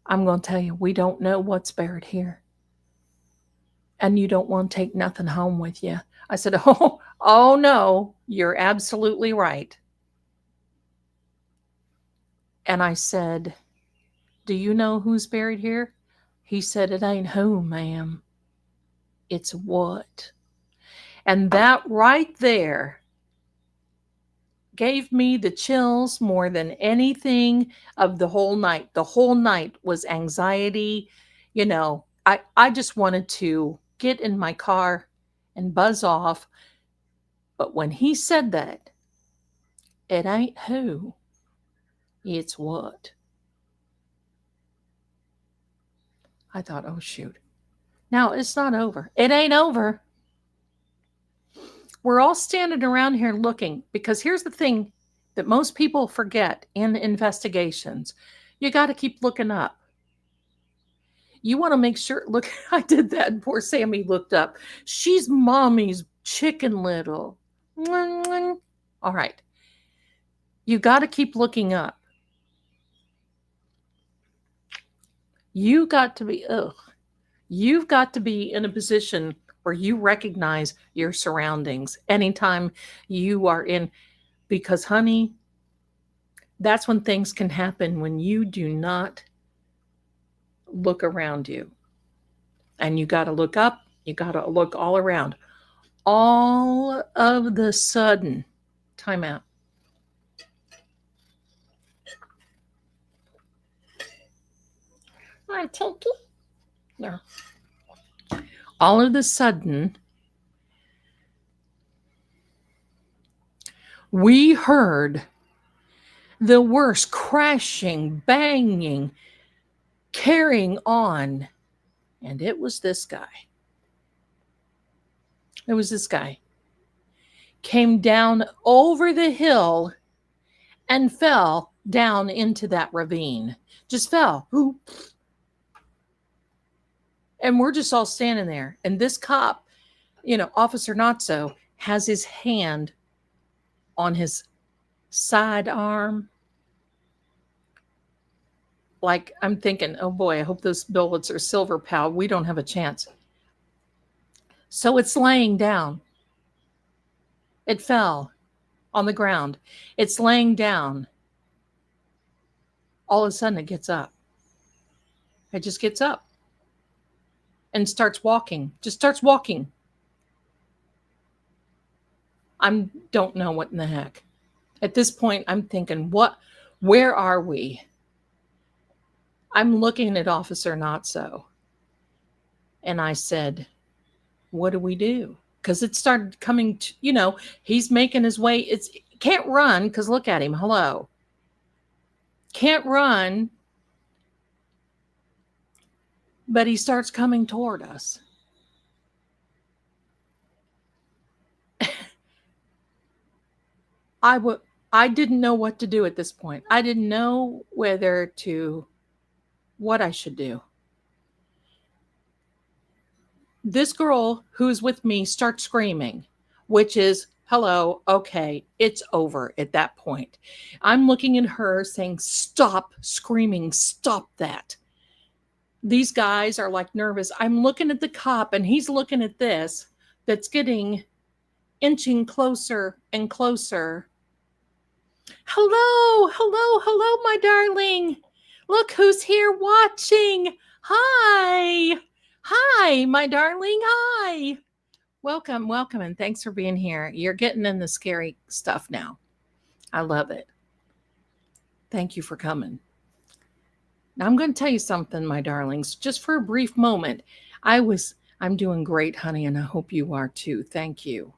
I'm going to tell you, we don't know what's buried here. And you don't want to take nothing home with you. I said, oh no, you're absolutely right. And I said, do you know who's buried here? He said, it ain't who, ma'am. It's what. And that right there gave me the chills more than anything of the whole night. The whole night was anxiety. You know, I just wanted to get in my car and buzz off. But when he said that, it ain't who, it's what. I thought, oh, shoot. Now, it's not over. It ain't over. We're all standing around here looking because here's the thing that most people forget in investigations. You got to keep looking up. You want to make sure, look, I did that and poor Sammy looked up. She's mommy's chicken little. All right. You got to keep looking up. You got to be, you've got to be in a position where you recognize your surroundings anytime you are in, because honey, that's when things can happen when you do not look around you. And you got to look up, you got to look all around. All of the sudden, time out. I take it. No. All of a sudden, we heard the worst crashing, banging, carrying on. And it was this guy. It was this guy. Came down over the hill and fell down into that ravine. Just fell. Ooh. And we're just all standing there. And this cop, you know, Officer Not-So, has his hand on his side arm. Like, I'm thinking, oh boy, I hope those bullets are silver, pal. We don't have a chance. So it's laying down. It fell on the ground. It's laying down. All of a sudden, it gets up. It just gets up and starts walking. Just starts walking. I don't know what in the heck. At this point, I'm thinking, where are we? I'm looking at Officer Not-So. And I said, what do we do? Because it started coming to, you know, he's making his way. Can't run because look at him. Hello. Can't run. But he starts coming toward us. I didn't know what to do at this point. I didn't know what I should do. This girl who's with me starts screaming, which is, hello, okay, it's over at that point. I'm looking at her saying, stop screaming, stop that. These guys are like nervous. I'm looking at the cop and he's looking at this that's getting inching closer and closer. Hello, my darling. Look who's here watching. Hi, my darling. Hi. Welcome, and thanks for being here. You're getting in the scary stuff now. I love it. Thank you for coming. Now, I'm going to tell you something, my darlings. Just for a brief moment, I'm doing great, honey, and I hope you are too. Thank you.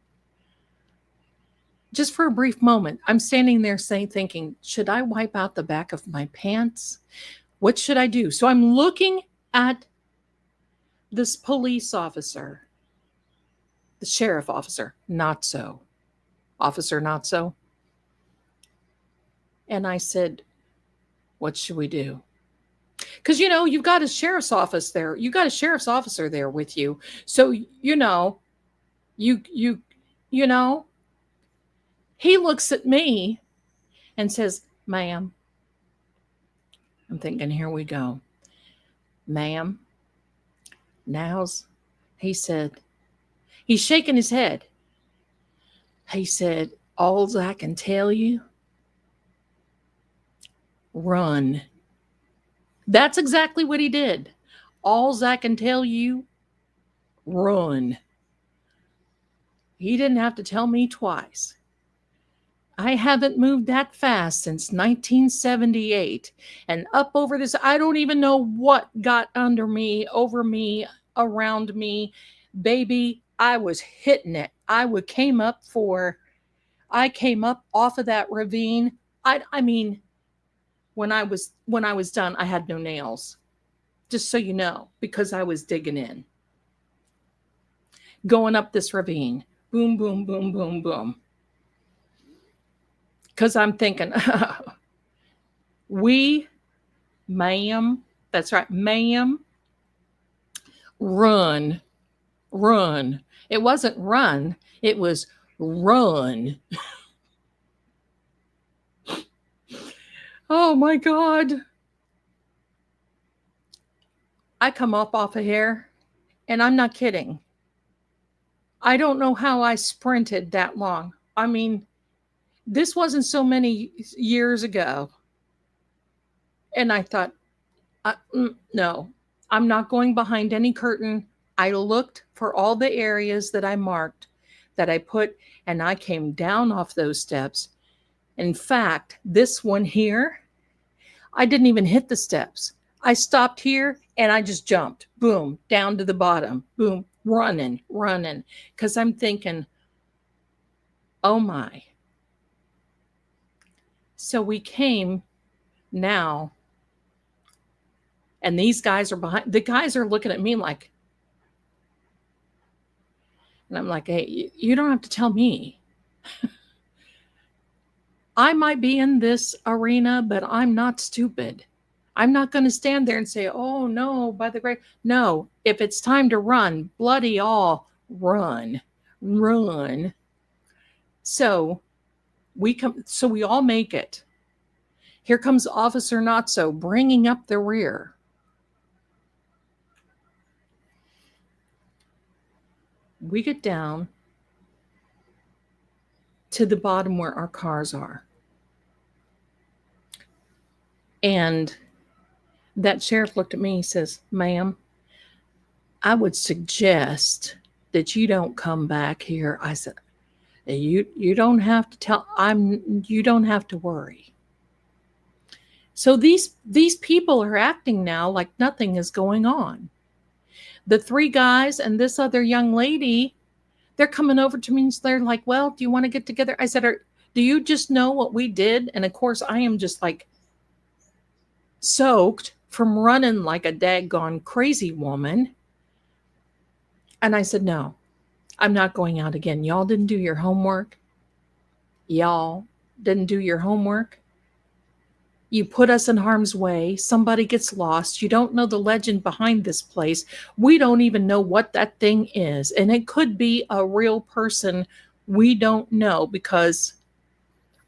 Just for a brief moment, I'm standing there thinking, should I wipe out the back of my pants? What should I do? So I'm looking at this police officer, the sheriff officer, Not-So. Officer Not-So. And I said, what should we do? Because, you know, you've got a sheriff's office there. You've got a sheriff's officer there with you. So, you know, You you know, he looks at me and says, "Ma'am." I'm thinking, here we go. "Ma'am, now's," he said, he's shaking his head. He said, "Alls I can tell you, run." That's exactly what he did. "Alls I can tell you, run." He didn't have to tell me twice. I haven't moved that fast since 1978. And up over this, I don't even know what got under me, over me, around me. Baby, I was hitting it. I came up off of that ravine. I mean, when I was done, I had no nails. Just so you know, because I was digging in. Going up this ravine. Boom, boom, boom, boom, boom. Because I'm thinking, we, ma'am, that's right, ma'am, run, run. It wasn't run, it was run. Oh my God. I come up off of here, and I'm not kidding. I don't know how I sprinted that long. I mean, this wasn't so many years ago. And I thought, no, I'm not going behind any curtain. I looked for all the areas that I marked, that I put, and I came down off those steps. In fact, this one here, I didn't even hit the steps. I stopped here and I just jumped, boom, down to the bottom, boom, running, running. Because I'm thinking, oh my. So we came now, and these guys are behind. The guys are looking at me like, and I'm like, hey, you don't have to tell me. I might be in this arena, but I'm not stupid. I'm not going to stand there and say, oh no, by the great. No, if it's time to run, bloody all, run, run. So we all make it. Here comes Officer Not So bringing up the rear. We get down to the bottom where our cars are. And that sheriff looked at me and says, ma'am, I would suggest that you don't come back here. I said, you don't have to tell, you don't have to worry. So these people are acting now like nothing is going on. The three guys and this other young lady, they're coming over to me and they're like, well, do you want to get together? I said, do you just know what we did? And of course, I am just like soaked from running like a daggone crazy woman. And I said, no, I'm not going out again. Y'all didn't do your homework. Y'all didn't do your homework. You put us in harm's way. Somebody gets lost. You don't know the legend behind this place. We don't even know what that thing is. And it could be a real person. We don't know because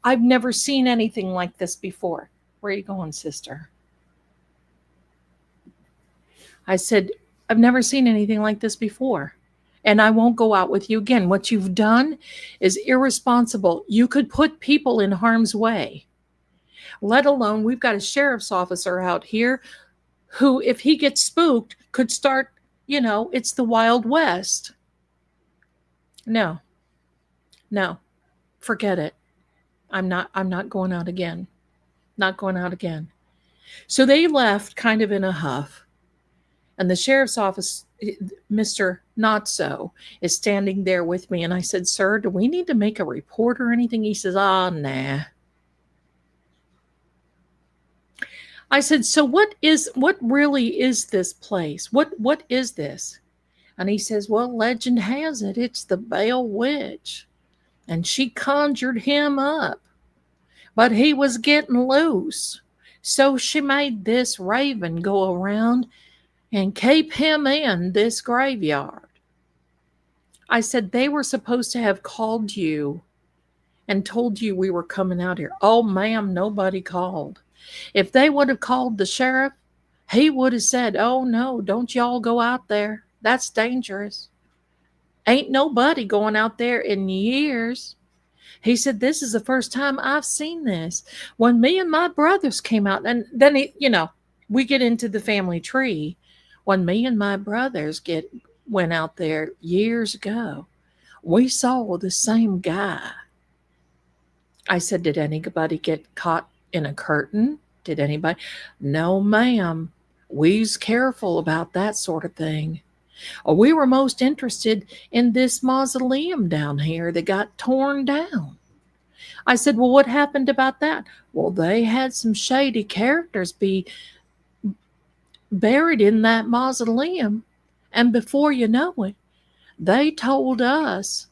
I've never seen anything like this before. Where are you going, sister? I said, I've never seen anything like this before. And I won't go out with you again. What you've done is irresponsible. You could put people in harm's way. Let alone, we've got a sheriff's officer out here who, if he gets spooked, could start, it's the Wild West. No, forget it. I'm not going out again. Not going out again. So they left kind of in a huff. And the sheriff's office, Mr. Not So, is standing there with me. And I said, sir, do we need to make a report or anything? He says, nah. I said, so what really is this place? What is this? And he says, well, legend has it, it's the Bell Witch. And she conjured him up, but he was getting loose. So she made this raven go around and keep him in this graveyard. I said, they were supposed to have called you and told you we were coming out here. Oh, ma'am, nobody called. If they would have called the sheriff, he would have said, oh, no, don't y'all go out there. That's dangerous. Ain't nobody going out there in years. He said, this is the first time I've seen this. When me and my brothers came out, and then, we get into the family tree. When me and my brothers went out there years ago, we saw the same guy. I said, did anybody get caught in a curtain? Did anybody? No, ma'am. We's careful about that sort of thing. We were most interested in this mausoleum down here that got torn down. I said, well, what happened about that? Well, they had some shady characters be buried in that mausoleum. And before you know it, they told us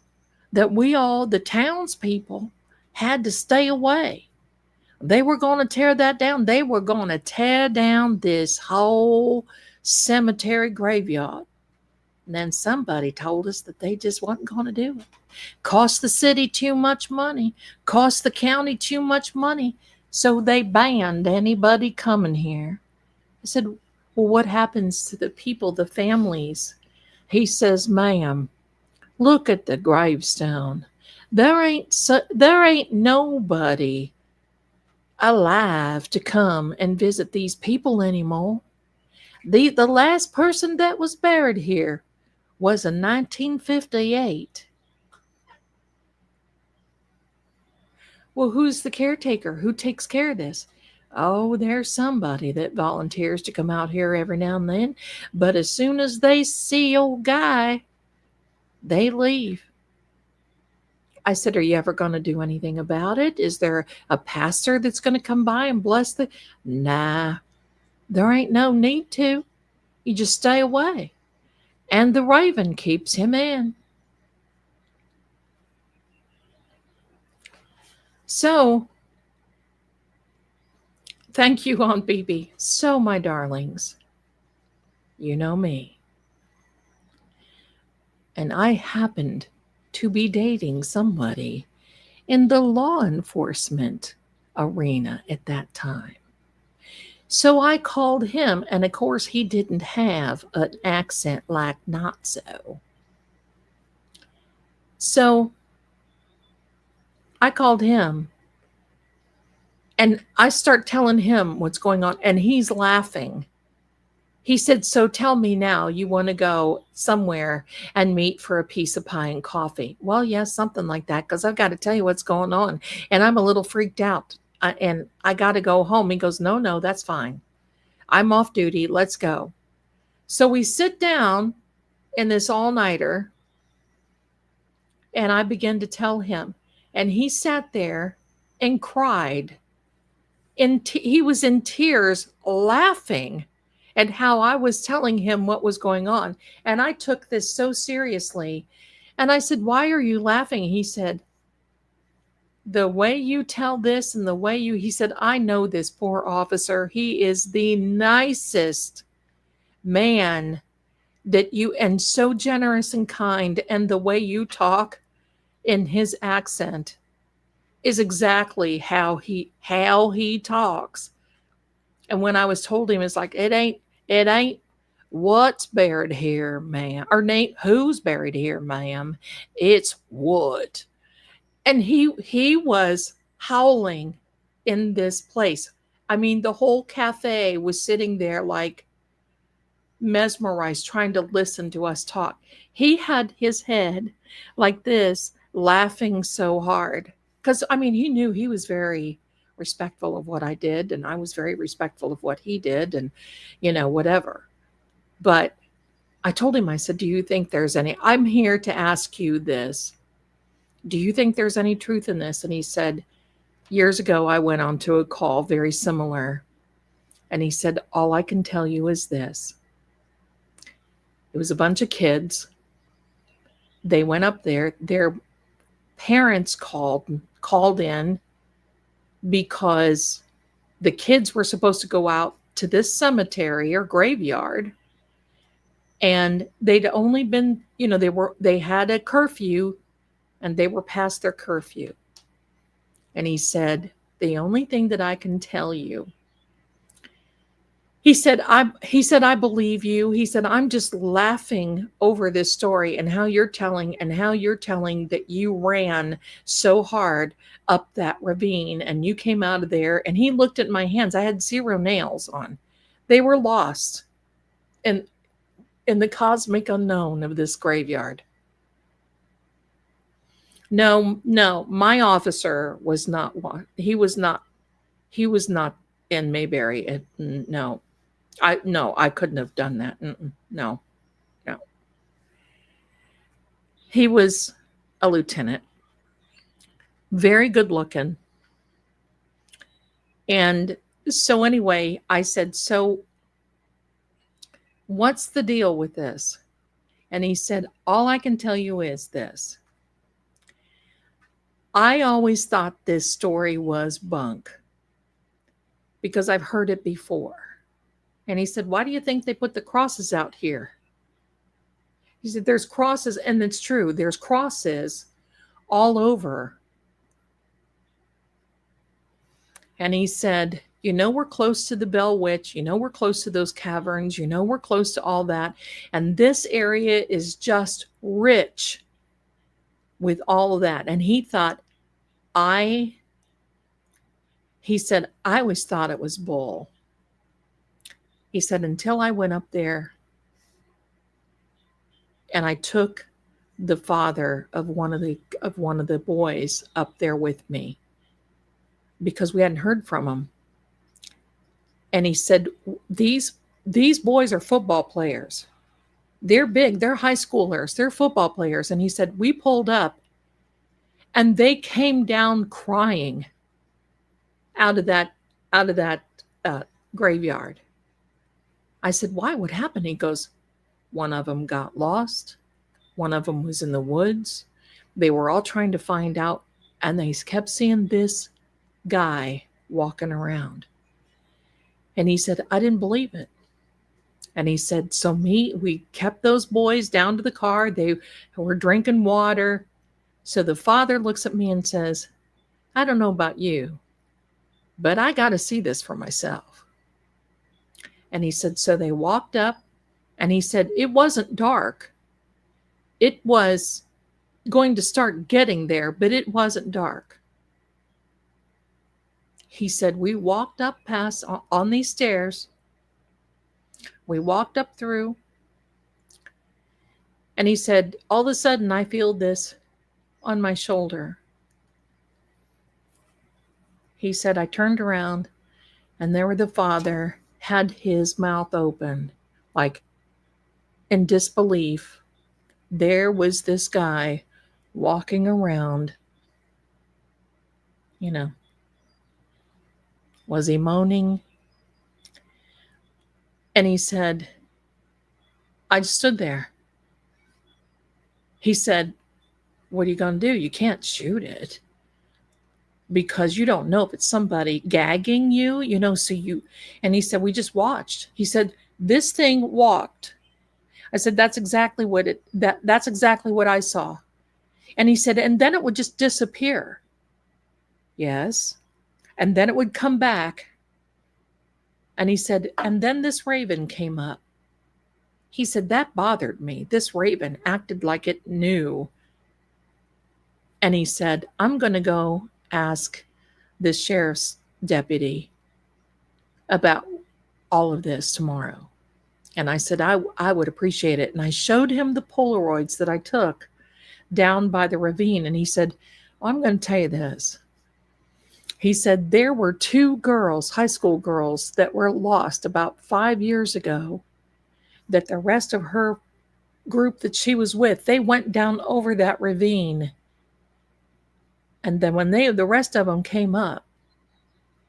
that we all, the townspeople, had to stay away. They were going to tear that down. They were going to tear down this whole cemetery graveyard. And then somebody told us that they just wasn't going to do it. Cost the city too much money, cost the county too much money. So they banned anybody coming here. I said, well, what happens to the people, the families? He says, ma'am, look at the gravestone. There ain't nobody alive to come and visit these people anymore. The last person that was buried here was in 1958. Well, who's the caretaker? Who takes care of this? Oh, there's somebody that volunteers to come out here every now and then. But as soon as they see old guy, they leave. I said, are you ever going to do anything about it? Is there a pastor that's going to come by and bless the... Nah, there ain't no need to. You just stay away. And the raven keeps him in. So, thank you, Aunt BB. So, my darlings, you know me. And I happened to be dating somebody in the law enforcement arena at that time. So I called him, and of course, he didn't have an accent like not so. So I called him, and I start telling him what's going on, and he's laughing. He said, so tell me now, you want to go somewhere and meet for a piece of pie and coffee? Well, yes, something like that, because I've got to tell you what's going on. And I'm a little freaked out, and I got to go home. He goes, no, that's fine. I'm off duty. Let's go. So we sit down in this all-nighter, and I began to tell him. And he sat there and cried. He was in tears, laughing at how I was telling him what was going on. And I took this so seriously. And I said, why are you laughing? He said, the way you tell this and the way he said, I know this poor officer. He is the nicest man and so generous and kind. And the way you talk in his accent is exactly how he talks. And when I was told him, it's like, it ain't what's buried here, ma'am. Or Nate, who's buried here, ma'am? It's what. And he was howling in this place. I mean, the whole cafe was sitting there like mesmerized, trying to listen to us talk. He had his head like this, laughing so hard. Because, I mean, he knew he was very respectful of what I did, and I was very respectful of what he did, and, whatever. But I told him, I said, do you think there's I'm here to ask you this. Do you think there's any truth in this? And he said, years ago, I went on to a call very similar. And he said, all I can tell you is this. It was a bunch of kids. They went up there. Their parents called in because the kids were supposed to go out to this cemetery or graveyard And they'd only been, they had a curfew and they were past their curfew. And he said, the only thing that I can tell you, he said, I believe you. He said, I'm just laughing over this story and how you're telling that you ran so hard up that ravine and you came out of there. And he looked at my hands. I had 0 nails on. They were lost in the cosmic unknown of this graveyard. No, no, my officer was not one. He was not in Mayberry. No, I couldn't have done that. No, no. He was a lieutenant, very good looking. And so anyway, I said, so what's the deal with this? And he said, all I can tell you is this. I always thought this story was bunk because I've heard it before. And he said, why do you think they put the crosses out here? He said, there's crosses, and it's true. There's crosses all over. And he said, we're close to the Bell Witch. We're close to those caverns. We're close to all that. And this area is just rich with all of that. And he thought, he said, I always thought it was bull. He said, until I went up there and I took the father of one of the boys up there with me because we hadn't heard from him. And he said, these boys are football players. They're big. They're high schoolers. They're football players. And he said, we pulled up and they came down crying out of that graveyard. I said, why? What happened? He goes, one of them got lost. One of them was in the woods. They were all trying to find out. And they kept seeing this guy walking around. And he said, I didn't believe it. And he said, so we kept those boys down to the car. They were drinking water. So the father looks at me and says, I don't know about you, but I got to see this for myself. And he said, so they walked up, and he said, it wasn't dark. It was going to start getting there, but it wasn't dark. He said, we walked up past on these stairs. We walked up through. And he said, all of a sudden, I feel this on my shoulder. He said, I turned around, and there the father had his mouth open, like in disbelief. There was this guy walking around, Was he moaning? And he said, I just stood there. He said, what are you going to do? You can't shoot it because you don't know if it's somebody gagging you, and he said, we just watched. He said, this thing walked. I said, that's exactly what I saw. And he said, and then it would just disappear. Yes. And then it would come back. And he said, and then this raven came up. He said, that bothered me. This raven acted like it knew. And he said, I'm going to go ask the sheriff's deputy about all of this tomorrow. And I said, I would appreciate it. And I showed him the Polaroids that I took down by the ravine. And he said, well, I'm going to tell you this. He said, there were 2 girls, high school girls, that were lost about 5 years ago, that the rest of her group that she was with, they went down over that ravine. And then when the rest of them came up,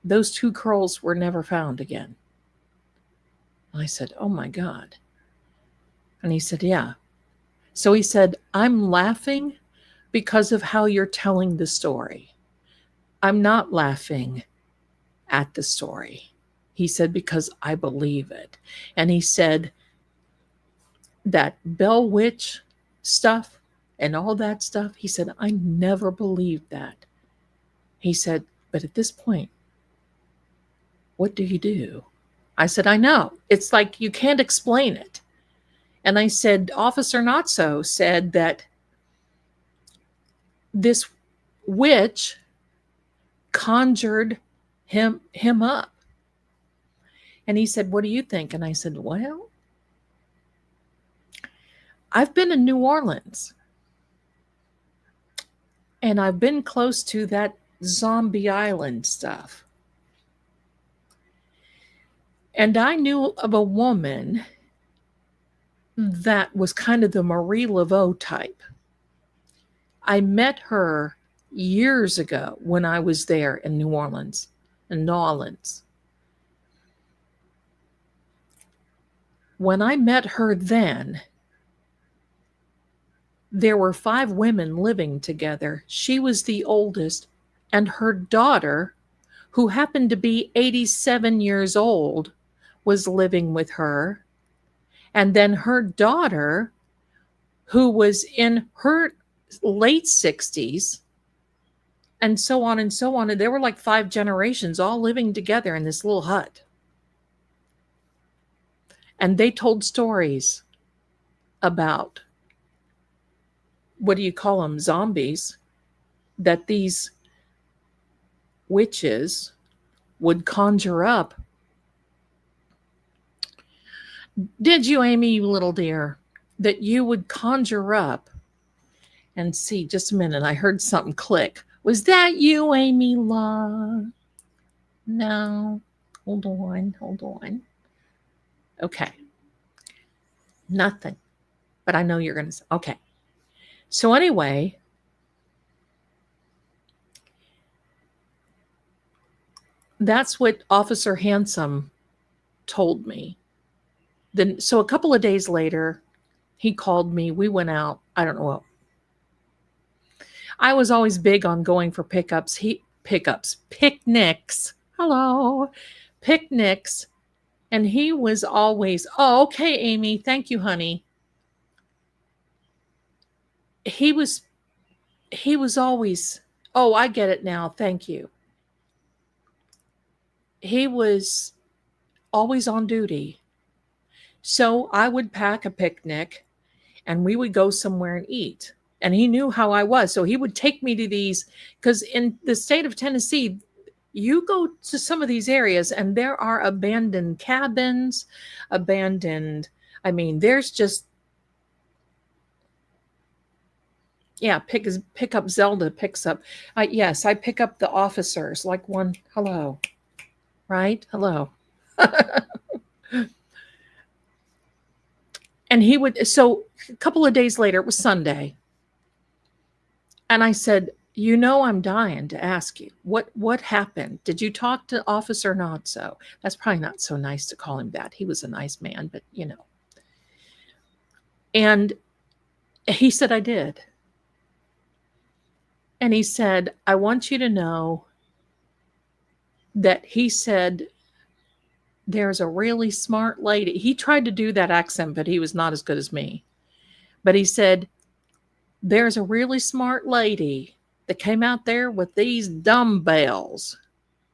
those 2 girls were never found again. I said, oh my God. And he said, yeah. So he said, I'm laughing because of how you're telling the story. I'm not laughing at the story. He said, because I believe it. And he said, that Bell Witch stuff and all that stuff. He said, I never believed that. He said, but at this point, what do you do? I said, I know. It's like you can't explain it. And I said, Officer Not So said that this witch conjured him up. And he said, what do you think? And I said, well, I've been in New Orleans. And I've been close to that zombie island stuff. And I knew of a woman that was kind of the Marie Laveau type. I met her years ago when I was there in New Orleans, in New Orleans. When I met her then, there were 5 women living together. She was the oldest, and her daughter, who happened to be 87 years old, was living with her. And then her daughter, who was in her late 60s, and so on and so on. And there were like 5 generations all living together in this little hut. And they told stories about, what do you call them, zombies, that these witches would conjure up. Did you, Amy, you little dear, that you would conjure up and see, just a minute, I heard something click. Was that you, Amy Love? No. Hold on. Okay. Nothing. But I know you're going to say, okay. So anyway, that's what Officer Handsome told me. Then, so a couple of days later, he called me. We went out. I don't know what. I was always big on going for picnics. Hello, picnics. And he was always, oh, okay, Amy. Thank you, honey. He was always, oh, I get it now. Thank you. He was always on duty. So I would pack a picnic and we would go somewhere and eat. And he knew how I was. So he would take me to these, because in the state of Tennessee, you go to some of these areas and there are abandoned cabins, there's just, yeah, pick up Zelda picks up. Yes, I pick up the officers, like one, hello, right? Hello. And he would, so a couple of days later, it was Sunday. And I said, you know, I'm dying to ask you, what happened? Did you talk to Officer Not So? That's probably not so nice to call him that. He was a nice man, but you know. And he said, I did. And he said, I want you to know that he said, there's a really smart lady. He tried to do that accent, but he was not as good as me. But he said, there's a really smart lady that came out there with these dumbbells.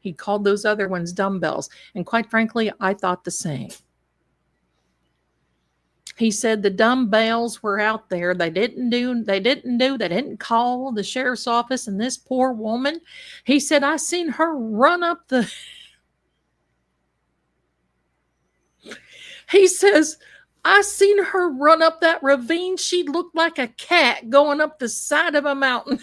He called those other ones dumbbells. And quite frankly, I thought the same. He said the dumbbells were out there. They didn't call the sheriff's office, and this poor woman, he said, I seen her run up the, he says, I seen her run up that ravine. She looked like a cat going up the side of a mountain.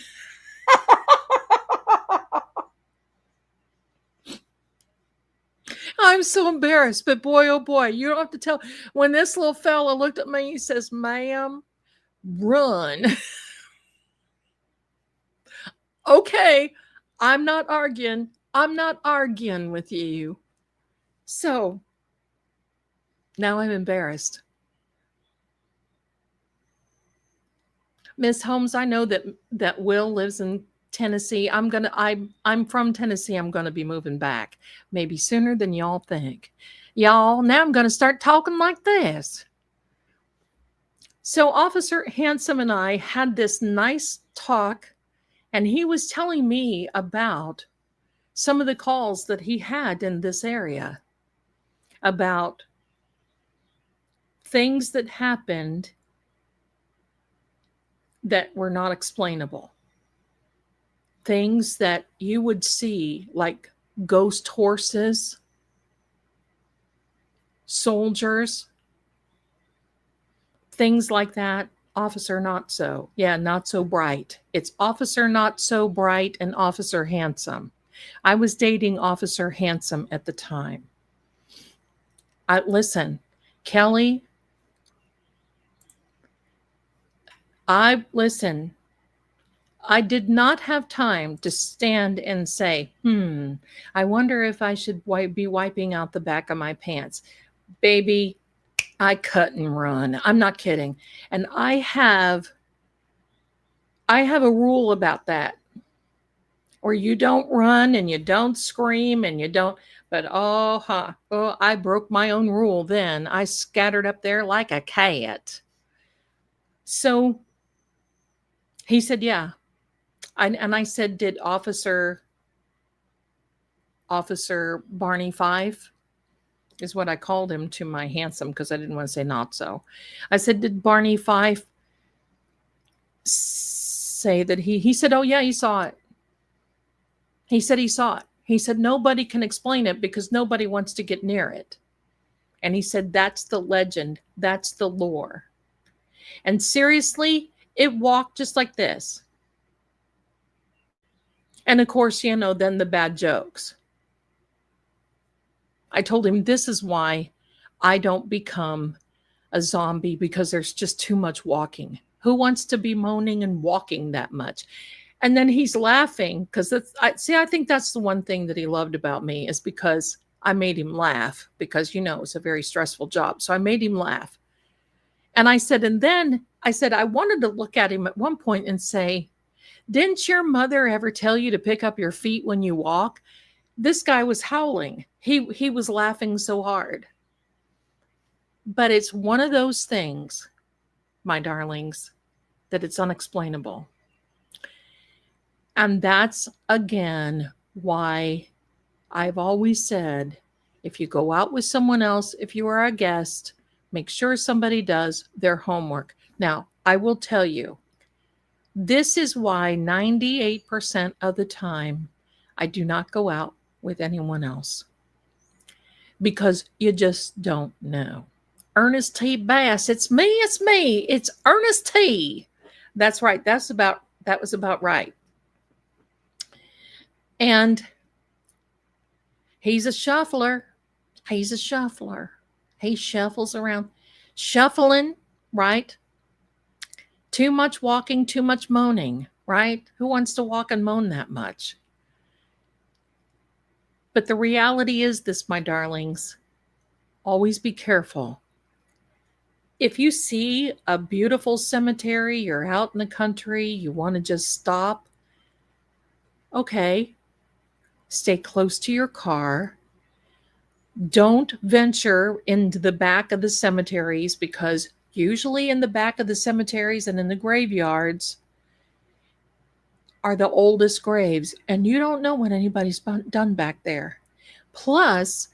I'm so embarrassed, but boy, oh boy, you don't have to tell. When this little fella looked at me, he says, ma'am, run. Okay, I'm not arguing. I'm not arguing with you. So now I'm embarrassed. Miss Holmes, I know that Will lives in Tennessee. I'm from Tennessee. I'm gonna be moving back, maybe sooner than y'all think. Y'all, now I'm gonna start talking like this. So Officer Handsome and I had this nice talk, and he was telling me about some of the calls that he had in this area about things that happened that were not explainable. Things that you would see, like ghost horses, soldiers, things like that. Officer Not So. Yeah, Not So Bright. It's Officer Not So Bright and Officer Handsome. I was dating Officer Handsome at the time. Listen, Kelly, listen, I did not have time to stand and say, I wonder if I should be wiping out the back of my pants. Baby, I cut and run. I'm not kidding. And I have a rule about that. Or you don't run and you don't scream and you don't, but I broke my own rule then. I scattered up there like a cat. So he said, yeah. And I said, did Officer Barney Five is what I called him to my Handsome, because I didn't want to say Not So. I said, did Barney Five say that he said, oh yeah, he saw it. He said he saw it. He said nobody can explain it because nobody wants to get near it. And he said that's the legend, that's the lore. And seriously, it walked just like this. And of course, then the bad jokes. I told him this is why I don't become a zombie, because there's just too much walking. Who wants to be moaning and walking that much? And then he's laughing because I think that's the one thing that he loved about me, is because I made him laugh, because it's a very stressful job. So I made him laugh. And I said, I wanted to look at him at one point and say, didn't your mother ever tell you to pick up your feet when you walk? This guy was howling. He was laughing so hard. But it's one of those things, my darlings, that it's unexplainable. And that's, again, why I've always said, if you go out with someone else, if you are a guest, make sure somebody does their homework. Now, I will tell you, this is why 98% of the time I do not go out with anyone else, because you just don't know. Ernest T. Bass, it's me, it's Ernest T. That's right. That was about right. And he's a shuffler. He shuffles around. Shuffling, right? Too much walking, too much moaning, right? Who wants to walk and moan that much? But the reality is this, my darlings. Always be careful. If you see a beautiful cemetery, you're out in the country, you want to just stop, okay, stay close to your car. Don't venture into the back of the cemeteries, because usually in the back of the cemeteries and in the graveyards are the oldest graves, and you don't know what anybody's done back there. Plus,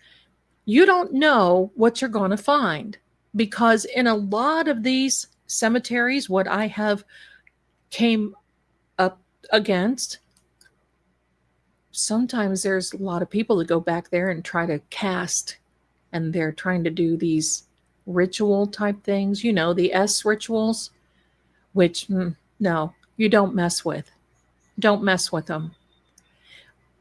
you don't know what you're going to find, because in a lot of these cemeteries, what I have came up against, sometimes there's a lot of people that go back there and try to cast, and they're trying to do these ritual type things, the S rituals, which no, you don't mess with. Don't mess with them.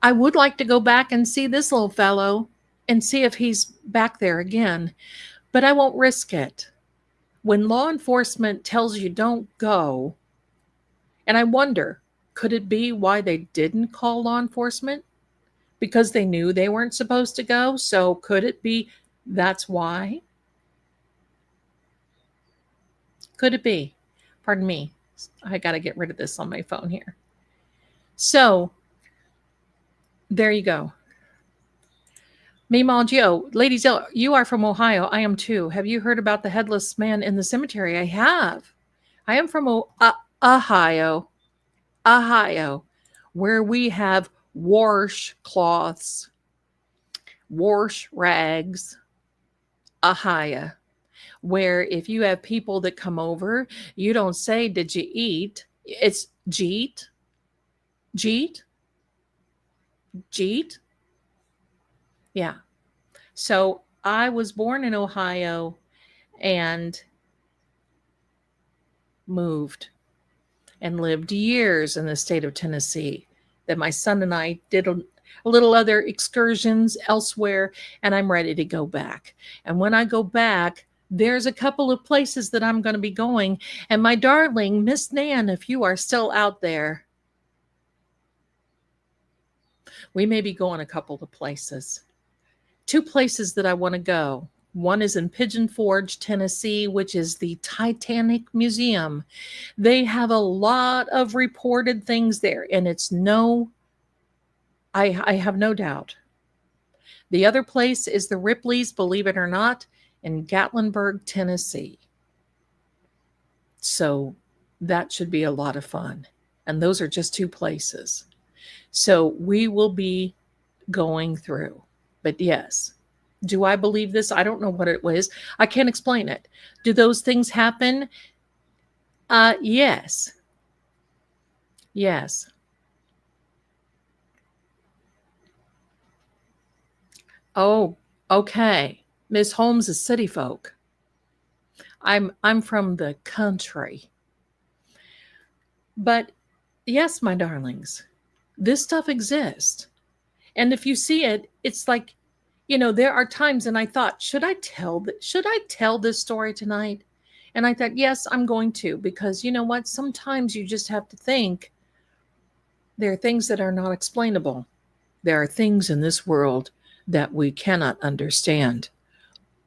I would like to go back and see this little fellow and see if he's back there again, but I won't risk it. When law enforcement tells you don't go, and I wonder, could it be why they didn't call law enforcement? Because they knew they weren't supposed to go? So could it be that's why? Could it be? Pardon me. I got to get rid of this on my phone here. So there you go. Meemaw Geo, Lady Zelda, you are from Ohio. I am too. Have you heard about the headless man in the cemetery? I have. I am from Ohio, Ohio, where we have wash cloths, wash rags, Ohio, where if you have people that come over, you don't say, "Did you eat?" It's Jeet, Jeet, Jeet. Yeah. So I was born in Ohio and moved and lived years in the state of Tennessee. Then my son and I did a little other excursions elsewhere, and I'm ready to go back. And when I go back, there's a couple of places that I'm going to be going. And my darling, Miss Nan, if you are still out there, we may be going a couple of places. Two places that I want to go. One is in Pigeon Forge, Tennessee, which is the Titanic Museum. They have a lot of reported things there, and I have no doubt. The other place is the Ripley's, believe it or not, in Gatlinburg, Tennessee. So that should be a lot of fun. And those are just two places. So we will be going through. But yes, do I believe this? I don't know what it was. I can't explain it. Do those things happen? Yes. Yes. Oh, okay. Miss Holmes is city folk. I'm from the country. But yes, my darlings, this stuff exists. And if you see it, it's like, there are times, and I thought, should I tell this story tonight? And I thought, yes, I'm going to, because you know what? Sometimes you just have to think there are things that are not explainable. There are things in this world that we cannot understand.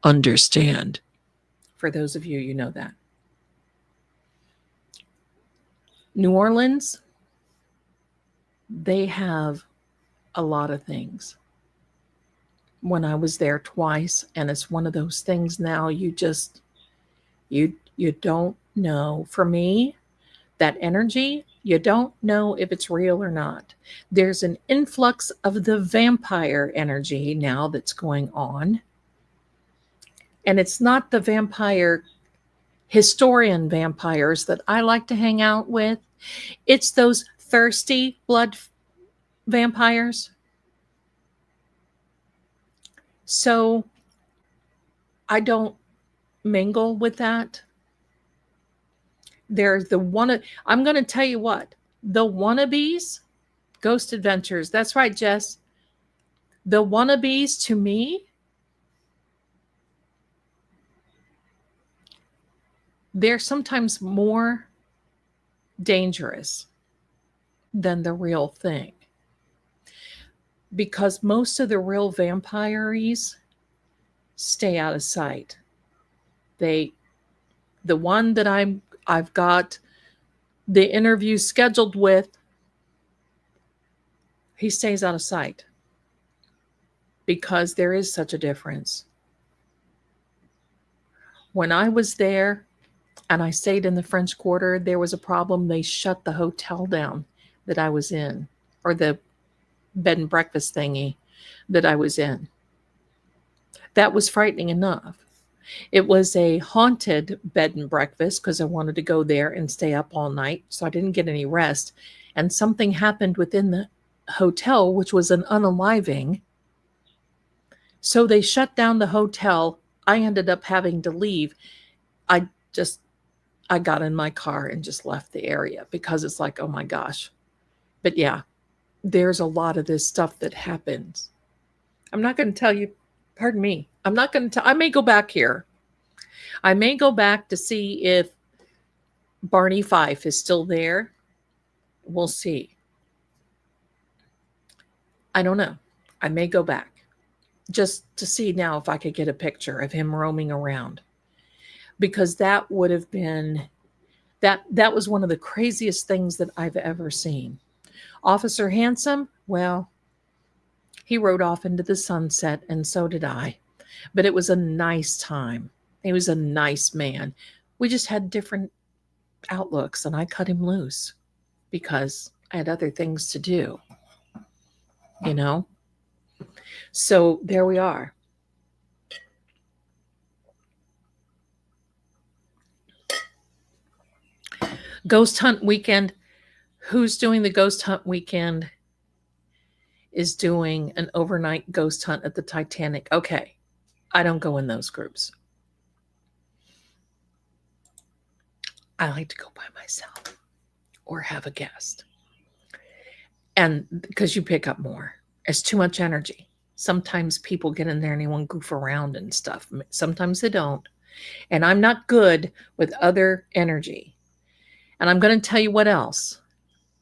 Understand. For those of you, you know that. New Orleans, they have a lot of things. When I was there twice, and it's one of those things now you don't know. For me, that energy, you don't know if it's real or not. There's an influx of the vampire energy now that's going on. And it's not the vampire historian vampires that I like to hang out with. It's those thirsty blood vampires. So I don't mingle with that. There's I'm going to tell you what, the wannabes, Ghost Adventures. That's right, Jess. The wannabes, to me, they're sometimes more dangerous than the real thing. Because most of the real vampires stay out of sight. The one that I've got the interview scheduled with, he stays out of sight because there is such a difference. When I was there and I stayed in the French Quarter, there was a problem. They shut the hotel down that I was in, or the bed and breakfast thingy that I was in. That was frightening enough. It was a haunted bed and breakfast because I wanted to go there and stay up all night, so I didn't get any rest. And something happened within the hotel, which was an unaliving. So they shut down the hotel. I ended up having to leave. I got in my car and just left the area because it's like, oh my gosh. But yeah, there's a lot of this stuff that happens. I'm not going to tell you, pardon me. I may go back here. I may go back to see if Barney Fife is still there. We'll see. I don't know. I may go back just to see now if I could get a picture of him roaming around. Because that would have been, that was one of the craziest things that I've ever seen. Officer Handsome, well, He rode off into the sunset, and so did I. But it was a nice time. He was a nice man. We just had different outlooks, and I cut him loose because I had other things to do, you know? So there we are. Ghost hunt weekend. Who's doing the ghost hunt weekend is doing an overnight ghost hunt at the Titanic. Okay, I don't go in those groups. I like to go by myself or have a guest. And because you pick up more, it's too much energy. Sometimes people get in there and they want to goof around and stuff. Sometimes they don't. And I'm not good with other energy. And I'm going to tell you what else.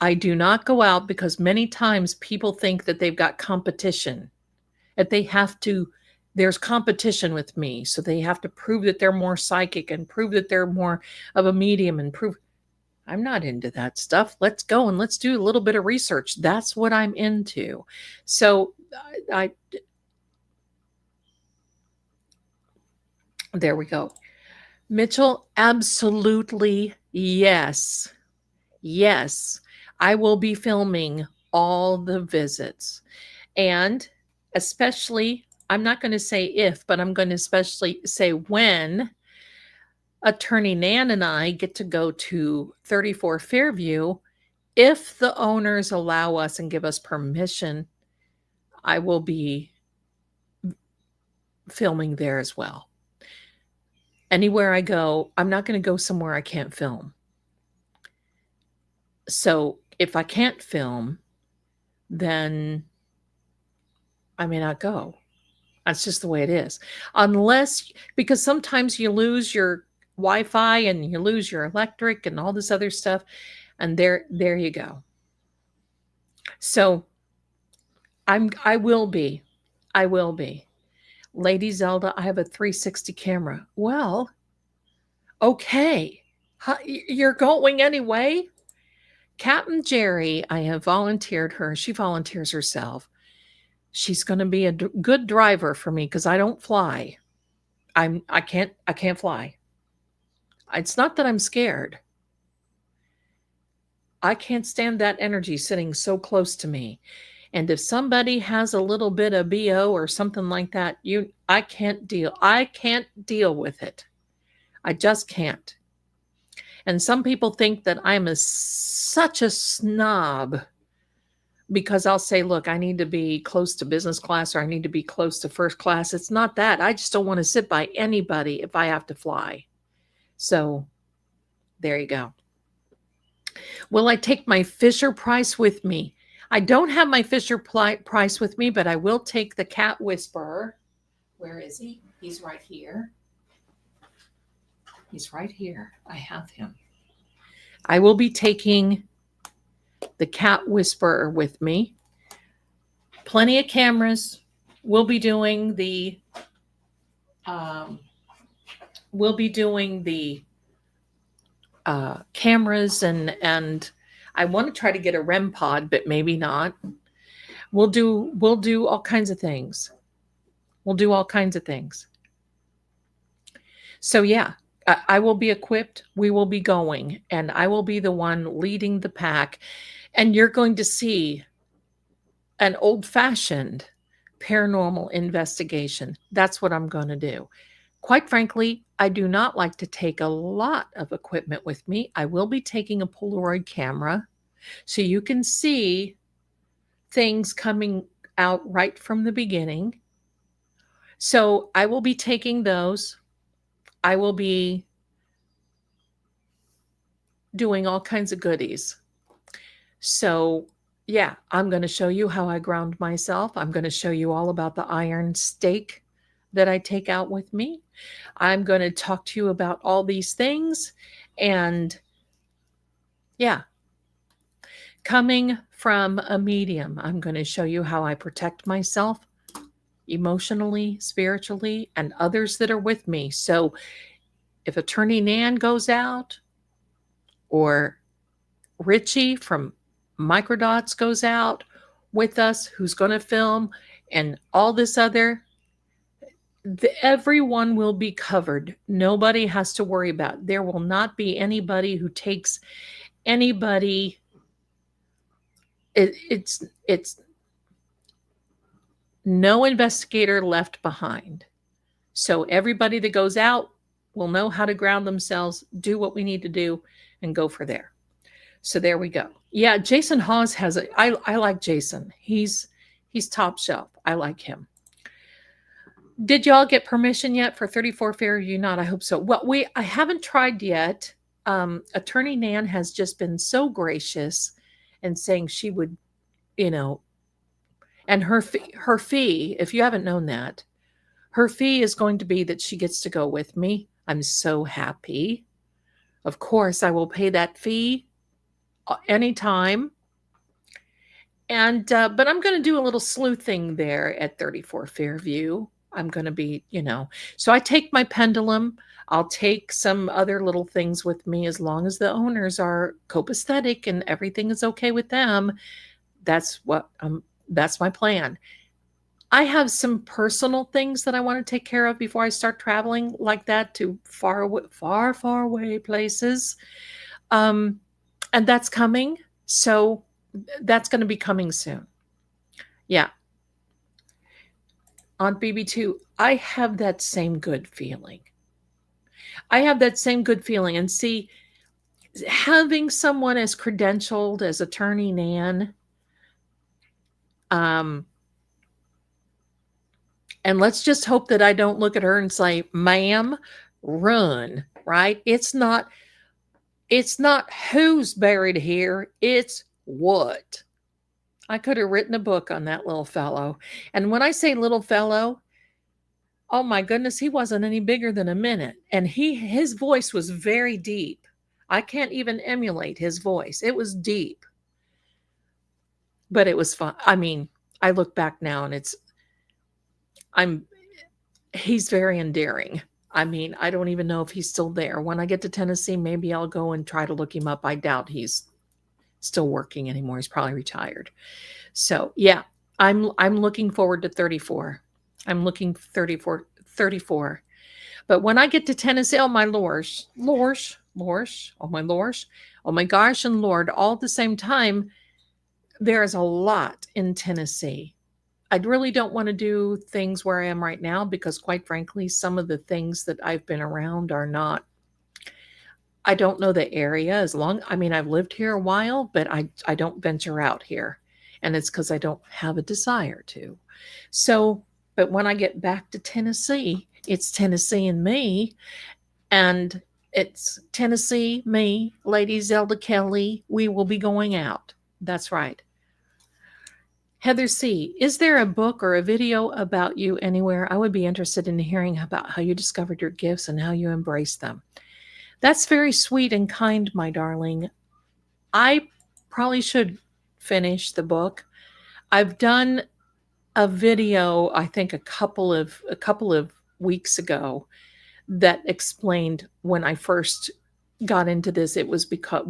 I do not go out because many times people think that they've got competition, that they have to, there's competition with me. So they have to prove that they're more psychic and prove that they're more of a medium and prove. I'm not into that stuff. Let's go and let's do a little bit of research. That's what I'm into. So I there we go. Mitchell, absolutely yes. Yes, I will be filming all the visits. And especially, I'm not going to say if, but I'm going to especially say when Attorney Nan and I get to go to 34 Fairview, if the owners allow us and give us permission, I will be filming there as well. Anywhere I go, I'm not going to go somewhere I can't film. So if I can't film, then I may not go. That's just the way it is. Unless, because sometimes you lose your Wi-Fi and you lose your electric and all this other stuff. And there you go. So I will be. Lady Zelda, I have a 360 camera. Well, okay. You're going anyway? Captain Jerry, I have volunteered her. She volunteers herself. She's going to be a good driver for me because I don't fly. I can't fly. It's not that I'm scared. I can't stand that energy sitting so close to me. And if somebody has a little bit of BO or something like that, I can't deal. I can't deal with it. I just can't. And some people think that I'm such a snob because I'll say, look, I need to be close to business class or I need to be close to first class. It's not that. I just don't want to sit by anybody if I have to fly. So there you go. Will I take my Fisher Price with me? I don't have my Fisher Price with me, but I will take the Cat Whisperer. Where is he? He's right here. He's right here. I have him. I will be taking the Cat Whisperer with me. Plenty of cameras. We'll be doing the cameras and I want to try to get a REM pod, but maybe not. We'll do all kinds of things. So yeah, I will be equipped. We will be going, and I will be the one leading the pack. And you're going to see an old-fashioned paranormal investigation. That's what I'm going to do. Quite frankly, I do not like to take a lot of equipment with me. I will be taking a Polaroid camera so you can see things coming out right from the beginning. So I will be taking those. I will be doing all kinds of goodies. So yeah, I'm going to show you how I ground myself. I'm going to show you all about the iron stake that I take out with me. I'm going to talk to you about all these things. And yeah, coming from a medium, I'm going to show you how I protect myself emotionally, spiritually, and others that are with me. So if Attorney Nan goes out or Richie from Microdots goes out with us, who's going to film, and all this other, everyone will be covered. Nobody has to worry about it. There will not be anybody who takes anybody. It's no investigator left behind. So everybody that goes out will know how to ground themselves, do what we need to do, and go for there. So there we go. Yeah, Jason Hawes has a. I like Jason. He's top shelf. I like him. Did y'all get permission yet for 34 Fairview? Not. I hope so. Well, I haven't tried yet. Attorney Nan has just been so gracious and saying she would, and her fee, if you haven't known that, her fee is going to be that she gets to go with me. I'm so happy. Of course, I will pay that fee anytime. And but I'm going to do a little sleuthing there at 34 Fairview. I'm going to be, so I take my pendulum. I'll take some other little things with me as long as the owners are copacetic and everything is okay with them. That's my plan. I have some personal things that I want to take care of before I start traveling like that to far away places. And that's coming. So that's going to be coming soon. Yeah. On BB2, I have that same good feeling. And see, having someone as credentialed as Attorney Nan, and let's just hope that I don't look at her and say, ma'am, run, right? It's not who's buried here, it's what. I could have written a book on that little fellow. And when I say little fellow, oh my goodness, he wasn't any bigger than a minute. And his voice was very deep. I can't even emulate his voice. It was deep. But it was fun. I mean, I look back now and he's very endearing. I mean, I don't even know if he's still there. When I get to Tennessee, maybe I'll go and try to look him up. I doubt he's still working anymore. He's probably retired. So yeah, I'm looking forward to 34. I'm looking 34. But when I get to Tennessee, oh my lorsh, oh my lorsh, oh my gosh and Lord, all at the same time, there is a lot in Tennessee. I really don't want to do things where I am right now because quite frankly, some of the things that I've been around are not, I don't know the area I've lived here a while, but I don't venture out here. And it's because I don't have a desire to. So, but when I get back to Tennessee, it's Tennessee and me. And it's Tennessee, me, Lady Zelda Kelly. We will be going out. That's right. Heather C., is there a book or a video about you anywhere? I would be interested in hearing about how you discovered your gifts and how you embraced them. That's very sweet and kind, my darling. I probably should finish the book. I've done a video, I think a couple of weeks ago that explained when I first got into this, it was because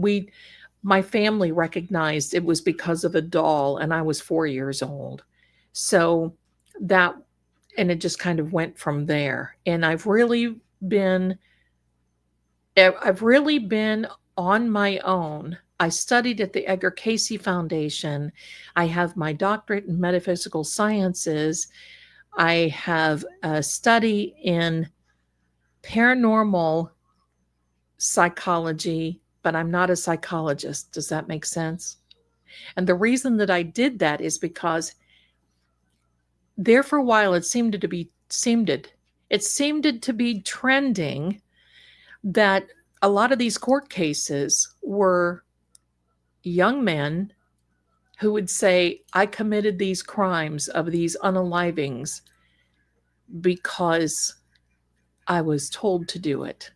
my family recognized it was because of a doll and I was 4 years old. So and it just kind of went from there. And I've really been on my own. I studied at the Edgar Cayce Foundation. I have my doctorate in metaphysical sciences. I have a study in paranormal psychology, but I'm not a psychologist. Does that make sense? And the reason that I did that is because there for a while it seemed to be trending that a lot of these court cases were young men who would say, I committed these crimes of these unalivings because I was told to do it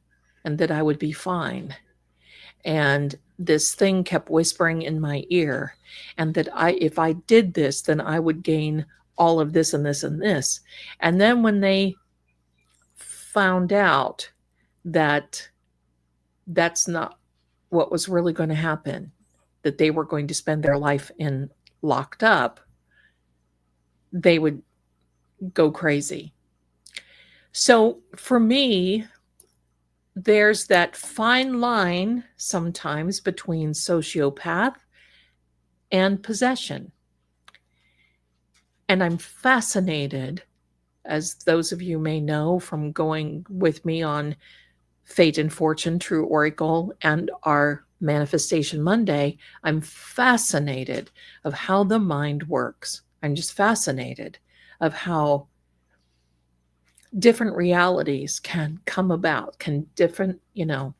and that I would be fine. And this thing kept whispering in my ear, and that if I did this, then I would gain all of this and this and this. And then when they found out that that's not what was really going to happen, that they were going to spend their life locked up, they would go crazy. So for me, there's that fine line sometimes between sociopath and possession. And I'm fascinated, as those of you may know from going with me on Fate and Fortune, True Oracle, and our Manifestation Monday, I'm fascinated of how the mind works. I'm just fascinated of how different realities can come about, can different, No,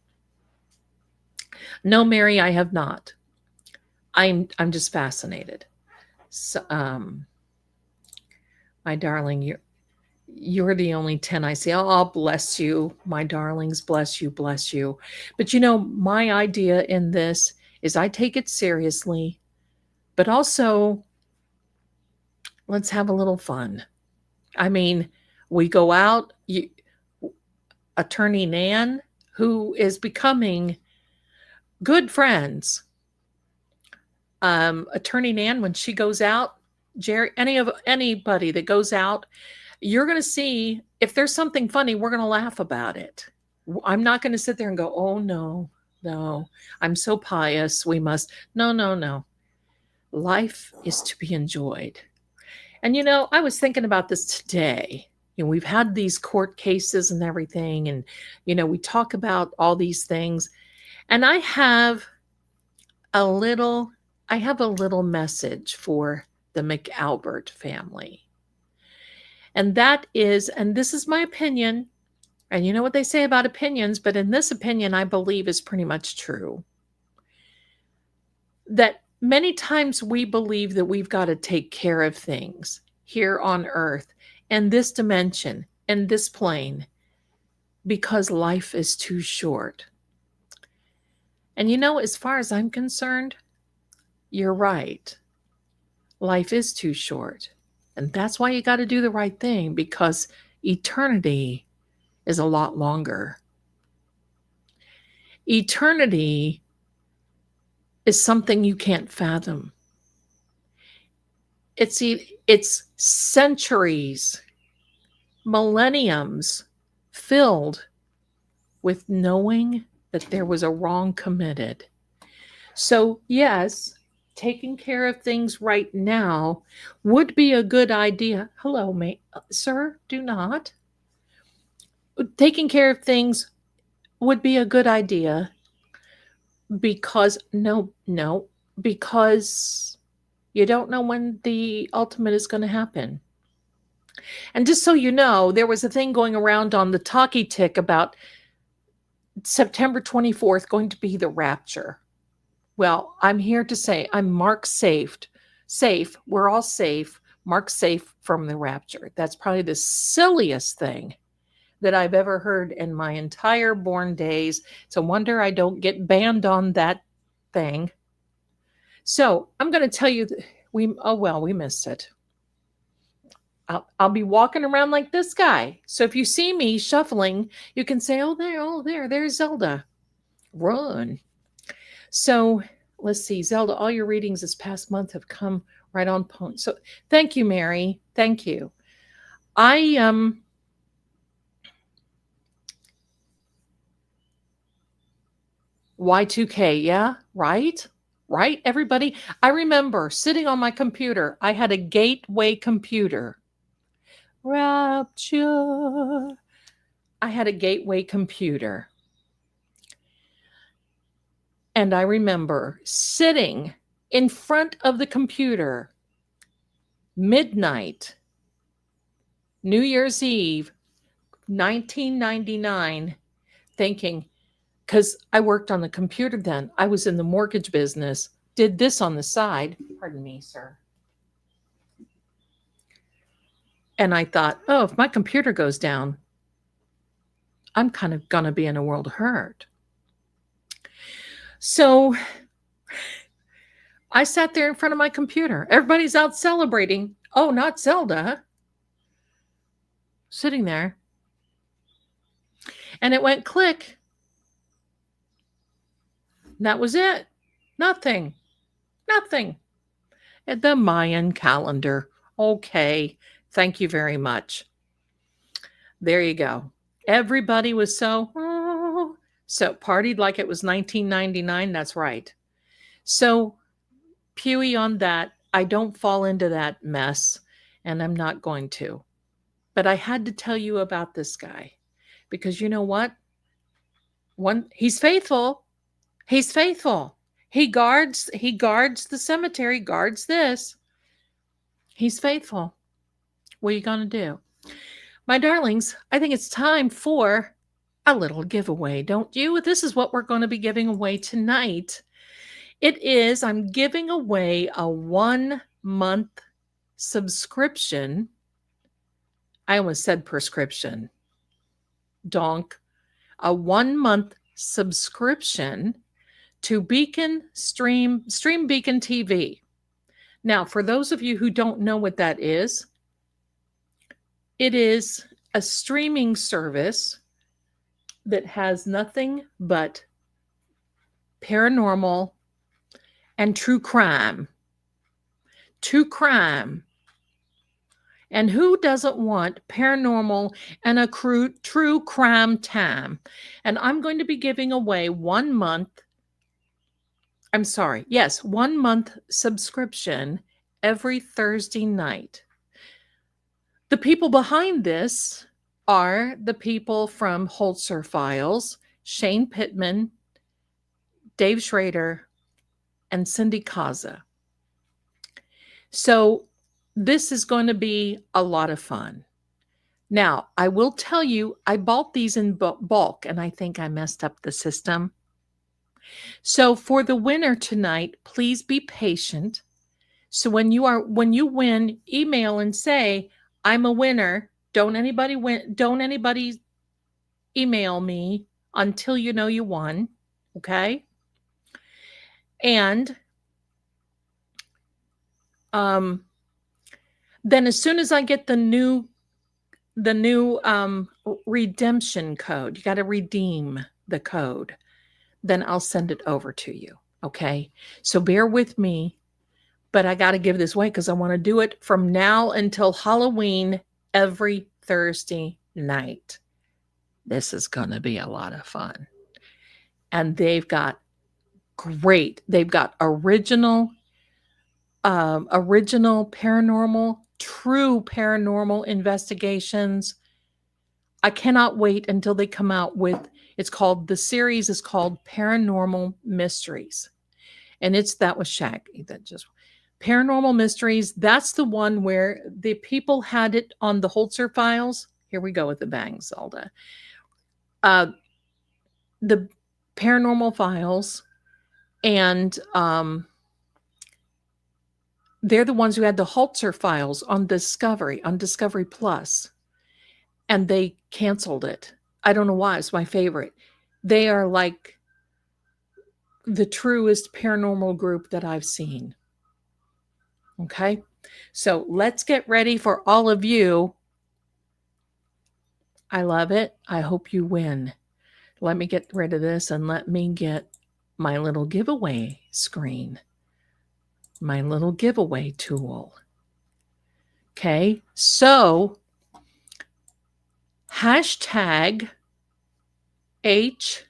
Mary, I have not. I'm just fascinated. So, my darling, you're the only 10 I see. Oh, bless you, my darlings, bless you, bless you. But my idea in this is I take it seriously, but also let's have a little fun. I mean, we go out, Attorney Nan, who is becoming good friends. Attorney Nan, when she goes out, Jerry, anybody that goes out, you're going to see if there's something funny, we're going to laugh about it. I'm not going to sit there and go, oh, no, no, I'm so pious. We must. No, no, no. Life is to be enjoyed. And, I was thinking about this today. We've had these court cases and everything. And, we talk about all these things. And I have a little message for the McAlbert family. And that is, and this is my opinion, and you know what they say about opinions, but in this opinion, I believe is pretty much true. That many times we believe that we've got to take care of things here on earth, in this dimension, in this plane, because life is too short. And as far as I'm concerned, you're right. Life is too short. And that's why you got to do the right thing, because eternity is a lot longer. Eternity is something you can't fathom. It's centuries, millenniums filled with knowing that there was a wrong committed. So, yes, taking care of things right now would be a good idea. Hello, sir, do not. Taking care of things would be a good idea because because you don't know when the ultimate is going to happen. And just so you know, there was a thing going around on the talkie tick about September 24th going to be the rapture. Well, I'm here to say I'm marked safe. We're all safe. Marked safe from the rapture. That's probably the silliest thing that I've ever heard in my entire born days. It's a wonder I don't get banned on that thing. So I'm going to tell you, we missed it. I'll be walking around like this guy. So if you see me shuffling, you can say, there's Zelda. Run. So let's see, Zelda, all your readings this past month have come right on point. So thank you, Mary. Thank you. Y2K, yeah, right? Right, everybody? I remember sitting on my computer. I had a gateway computer. Rapture. I had a gateway computer. And I remember sitting in front of the computer, midnight, New Year's Eve, 1999, thinking, because I worked on the computer then. I was in the mortgage business, did this on the side. Pardon me, sir. And I thought, if my computer goes down, I'm kind of going to be in a world of hurt. So I sat there in front of my computer. Everybody's out celebrating. Oh, not Zelda. Sitting there. And it went click. That was it. Nothing. The Mayan calendar. Okay. Thank you very much. There you go. Everybody was so partied like it was 1999. That's right. So, Pewee on that, I don't fall into that mess, and I'm not going to. But I had to tell you about this guy because you know what? He's faithful. He's faithful. He guards the cemetery, guards this. He's faithful. What are you going to do? My darlings, I think it's time for a little giveaway, don't you? This is what we're going to be giving away tonight. I'm giving away a 1-month subscription. I almost said prescription. Donk. A 1-month subscription to Stream Beacon TV. Now, for those of you who don't know what that is, it is a streaming service that has nothing but paranormal and true crime. True crime. And who doesn't want paranormal and a true crime time? And I'm going to be giving away 1 month. I'm sorry. Yes, 1 month subscription every Thursday night. The people behind this are the people from Holzer Files, Shane Pittman, Dave Schrader, and Cindy Kaza. So this is going to be a lot of fun. Now, I will tell you, I bought these in bulk, and I think I messed up the system. So for the winner tonight, please be patient. So when you win, email and say, I'm a winner. Don't anybody email me until you know you won. Okay? And then as soon as I get the new redemption code, you got to redeem the code, then I'll send it over to you. Okay? So bear with me, but I got to give this away because I want to do it from now until Halloween every Thursday night. This is going to be a lot of fun. And they've got original paranormal, true paranormal investigations. I cannot wait until they come out with, the series is called Paranormal Mysteries. And that was Shaggy that just Paranormal Mysteries. That's the one where the people had it on the Holzer Files. Here we go with the bang, Zelda. The Paranormal Files, and they're the ones who had the Holzer Files on Discovery Plus, and they canceled it. I don't know why. It's my favorite. They are like the truest paranormal group that I've seen. Okay, so let's get ready for all of you. I love it. I hope you win. Let me get rid of this and let me get my little giveaway screen, my little giveaway tool. Okay, so hashtag HOZ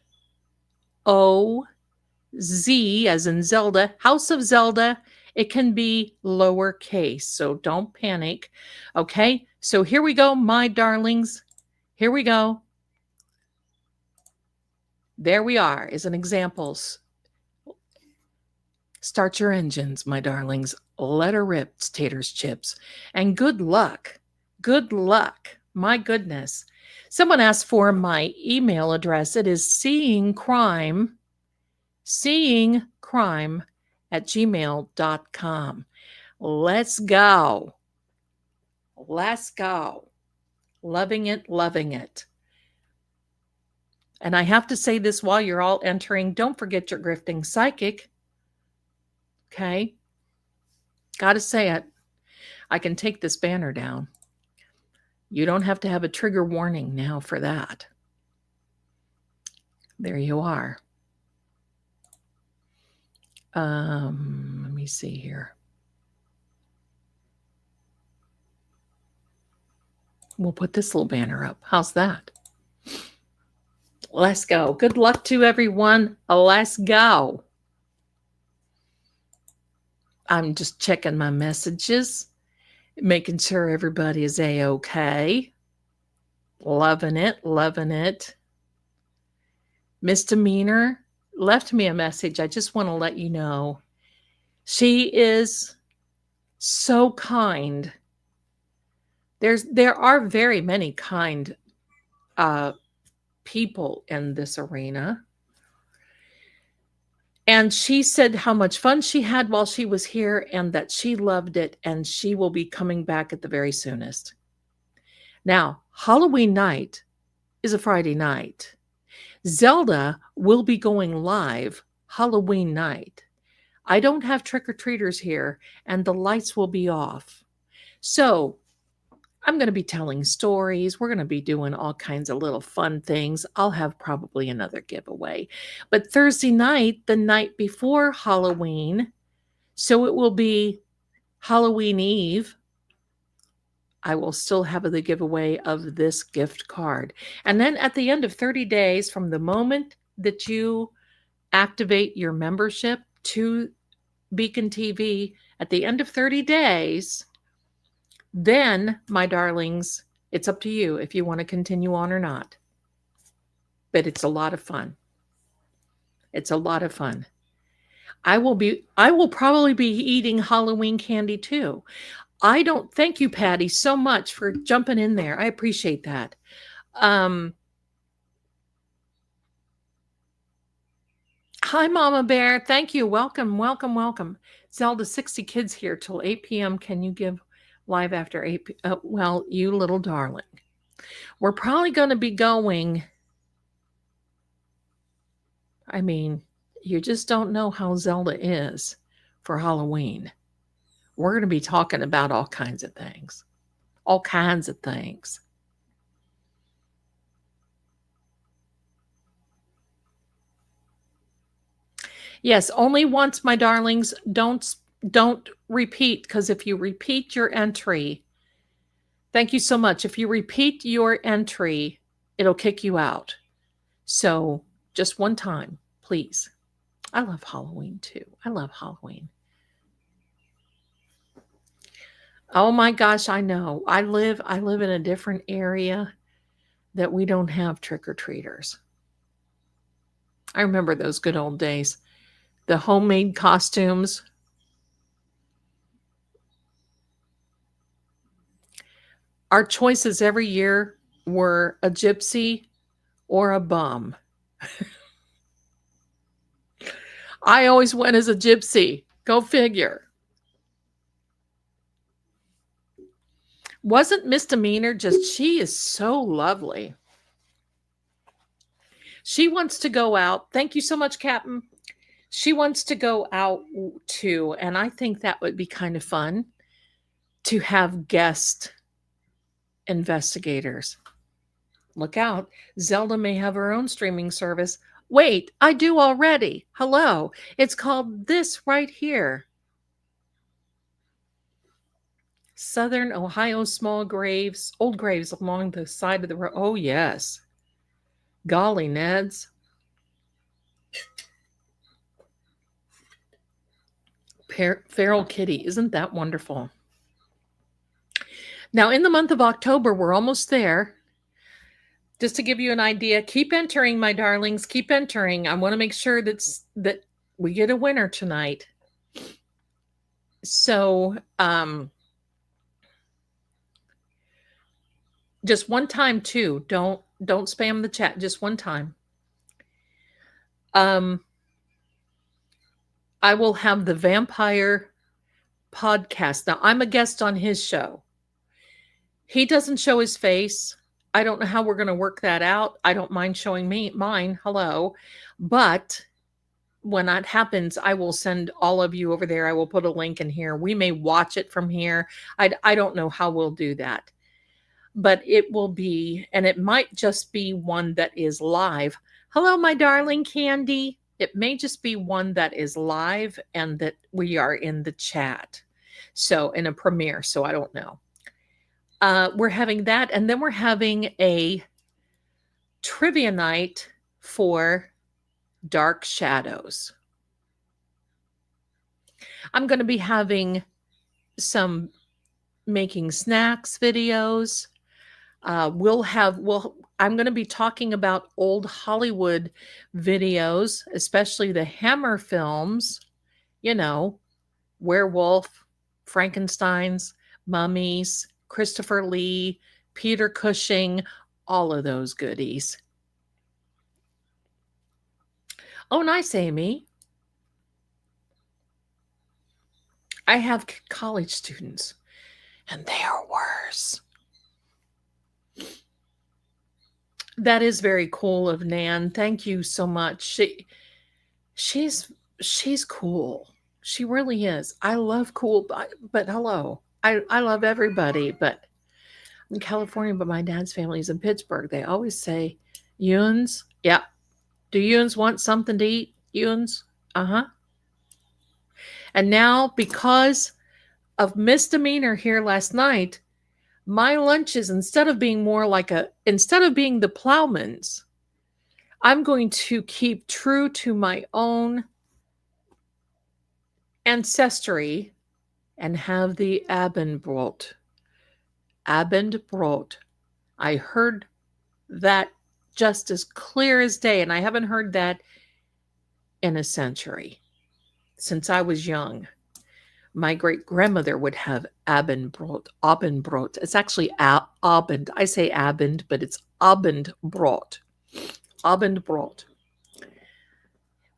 as in Zelda, House of Zelda. It can be lowercase, so don't panic. Okay, so here we go, my darlings. Here we go. There we are, is an examples. Start your engines, my darlings. Let her rip, taters, chips. And good luck. Good luck. My goodness. Someone asked for my email address. It is seeingcrime@gmail.com. Let's go. Let's go. Loving it, loving it. And I have to say this while you're all entering. Don't forget your grifting psychic. Okay? Got to say it. I can take this banner down. You don't have to have a trigger warning now for that. There you are. Let me see here. We'll put this little banner up. How's that? Let's go. Good luck to everyone. Let's go. I'm just checking my messages, making sure everybody is A-okay. Loving it, loving it. Misdemeanor left me a message. I just want to let you know. She is so kind. There are very many kind people in this arena. And she said how much fun she had while she was here and that she loved it and she will be coming back at the very soonest. Now, Halloween night is a Friday night. Zelda will be going live Halloween night. I don't have trick-or-treaters here and the lights will be off. So I'm going to be telling stories. We're going to be doing all kinds of little fun things. I'll have probably another giveaway. But Thursday night, the night before Halloween, so it will be Halloween Eve, I will still have the giveaway of this gift card. And then at the end of 30 days from the moment that you activate your membership to Beacon TV, at the end of 30 days, then, my darlings, it's up to you if you want to continue on or not. But it's a lot of fun. It's a lot of fun. I will probably be eating Halloween candy too. Thank you, Patty, so much for jumping in there. I appreciate that. Hi, Mama Bear. Thank you. Welcome, welcome, welcome. Zelda, 60 kids here till 8 p.m. Can you give live after 8 p.m.? Well, you little darling. We're probably going to be going. I mean, you just don't know how Zelda is for Halloween. We're going to be talking about all kinds of things. All kinds of things. Yes, only once, my darlings. Don't repeat, because if you repeat your entry, thank you so much. If you repeat your entry, it'll kick you out. So just one time, please. I love Halloween too. I love Halloween. Oh my gosh, I know. I live in a different area that we don't have trick-or-treaters. I remember those good old days. The homemade costumes. Our choices every year were a gypsy or a bum. I always went as a gypsy. Go figure. Wasn't Misdemeanor just, she is so lovely. She wants to go out. Thank you so much, Captain. She wants to go out too, and I think that would be kind of fun to have guest investigators. Look out. Zelda may have her own streaming service. Wait, I do already. Hello. It's called this right here. Southern Ohio small graves, old graves along the side of the road. Oh, yes. Golly, Neds. Feral kitty. Isn't that wonderful? Now, in the month of October, we're almost there. Just to give you an idea, keep entering, my darlings. Keep entering. I want to make sure that we get a winner tonight. So, just one time too. Don't spam the chat. Just one time. I will have the vampire podcast. Now, I'm a guest on his show. He doesn't show his face. I don't know how we're going to work that out. I don't mind showing mine. Hello. But when that happens, I will send all of you over there. I will put a link in here. We may watch it from here. I don't know how we'll do that. But it will be, and it might just be one that is live. Hello, my darling Candy. It may just be one that is live and that we are in the chat. So in a premiere. So I don't know. We're having that, and then we're having a trivia night for Dark Shadows. I'm going to be having some making snacks videos. I'm going to be talking about old Hollywood videos, especially the Hammer films, you know, Werewolf, Frankenstein's, Mummies, Christopher Lee, Peter Cushing, all of those goodies. Oh, nice, Amy. I have college students, and they are worse. That is very cool of Nan. Thank you so much. She's cool. She really is. I love cool, but hello. I love everybody, but I'm in California, but my dad's family is in Pittsburgh. They always say, Yuns. Yeah. Do Yuns want something to eat? Yuns? Uh-huh. And now, because of misdemeanor here last night, my lunches, instead of being the Plowman's, I'm going to keep true to my own ancestry and have the Abendbrot. Abendbrot. I heard that just as clear as day, and I haven't heard that in a century. Since I was young, my great grandmother would have Abendbrot. Abendbrot. It's actually Abend. I say Abend, but it's Abendbrot. Abendbrot.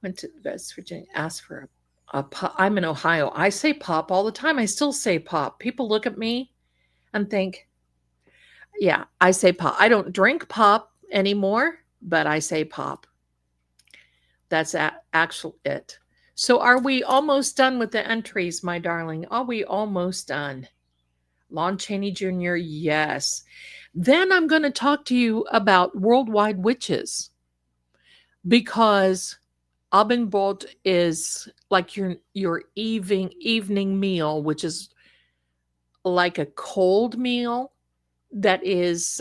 Went to West Virginia, asked for a pop. I'm in Ohio. I say pop all the time. I still say pop. People look at me and think, yeah, I say pop. I don't drink pop anymore, but I say pop. That's actual it. So are we almost done with the entries, my darling? Are we almost done? Lon Chaney Jr., yes. Then I'm going to talk to you about worldwide witches, because Abendbrot is like your evening meal, which is like a cold meal that is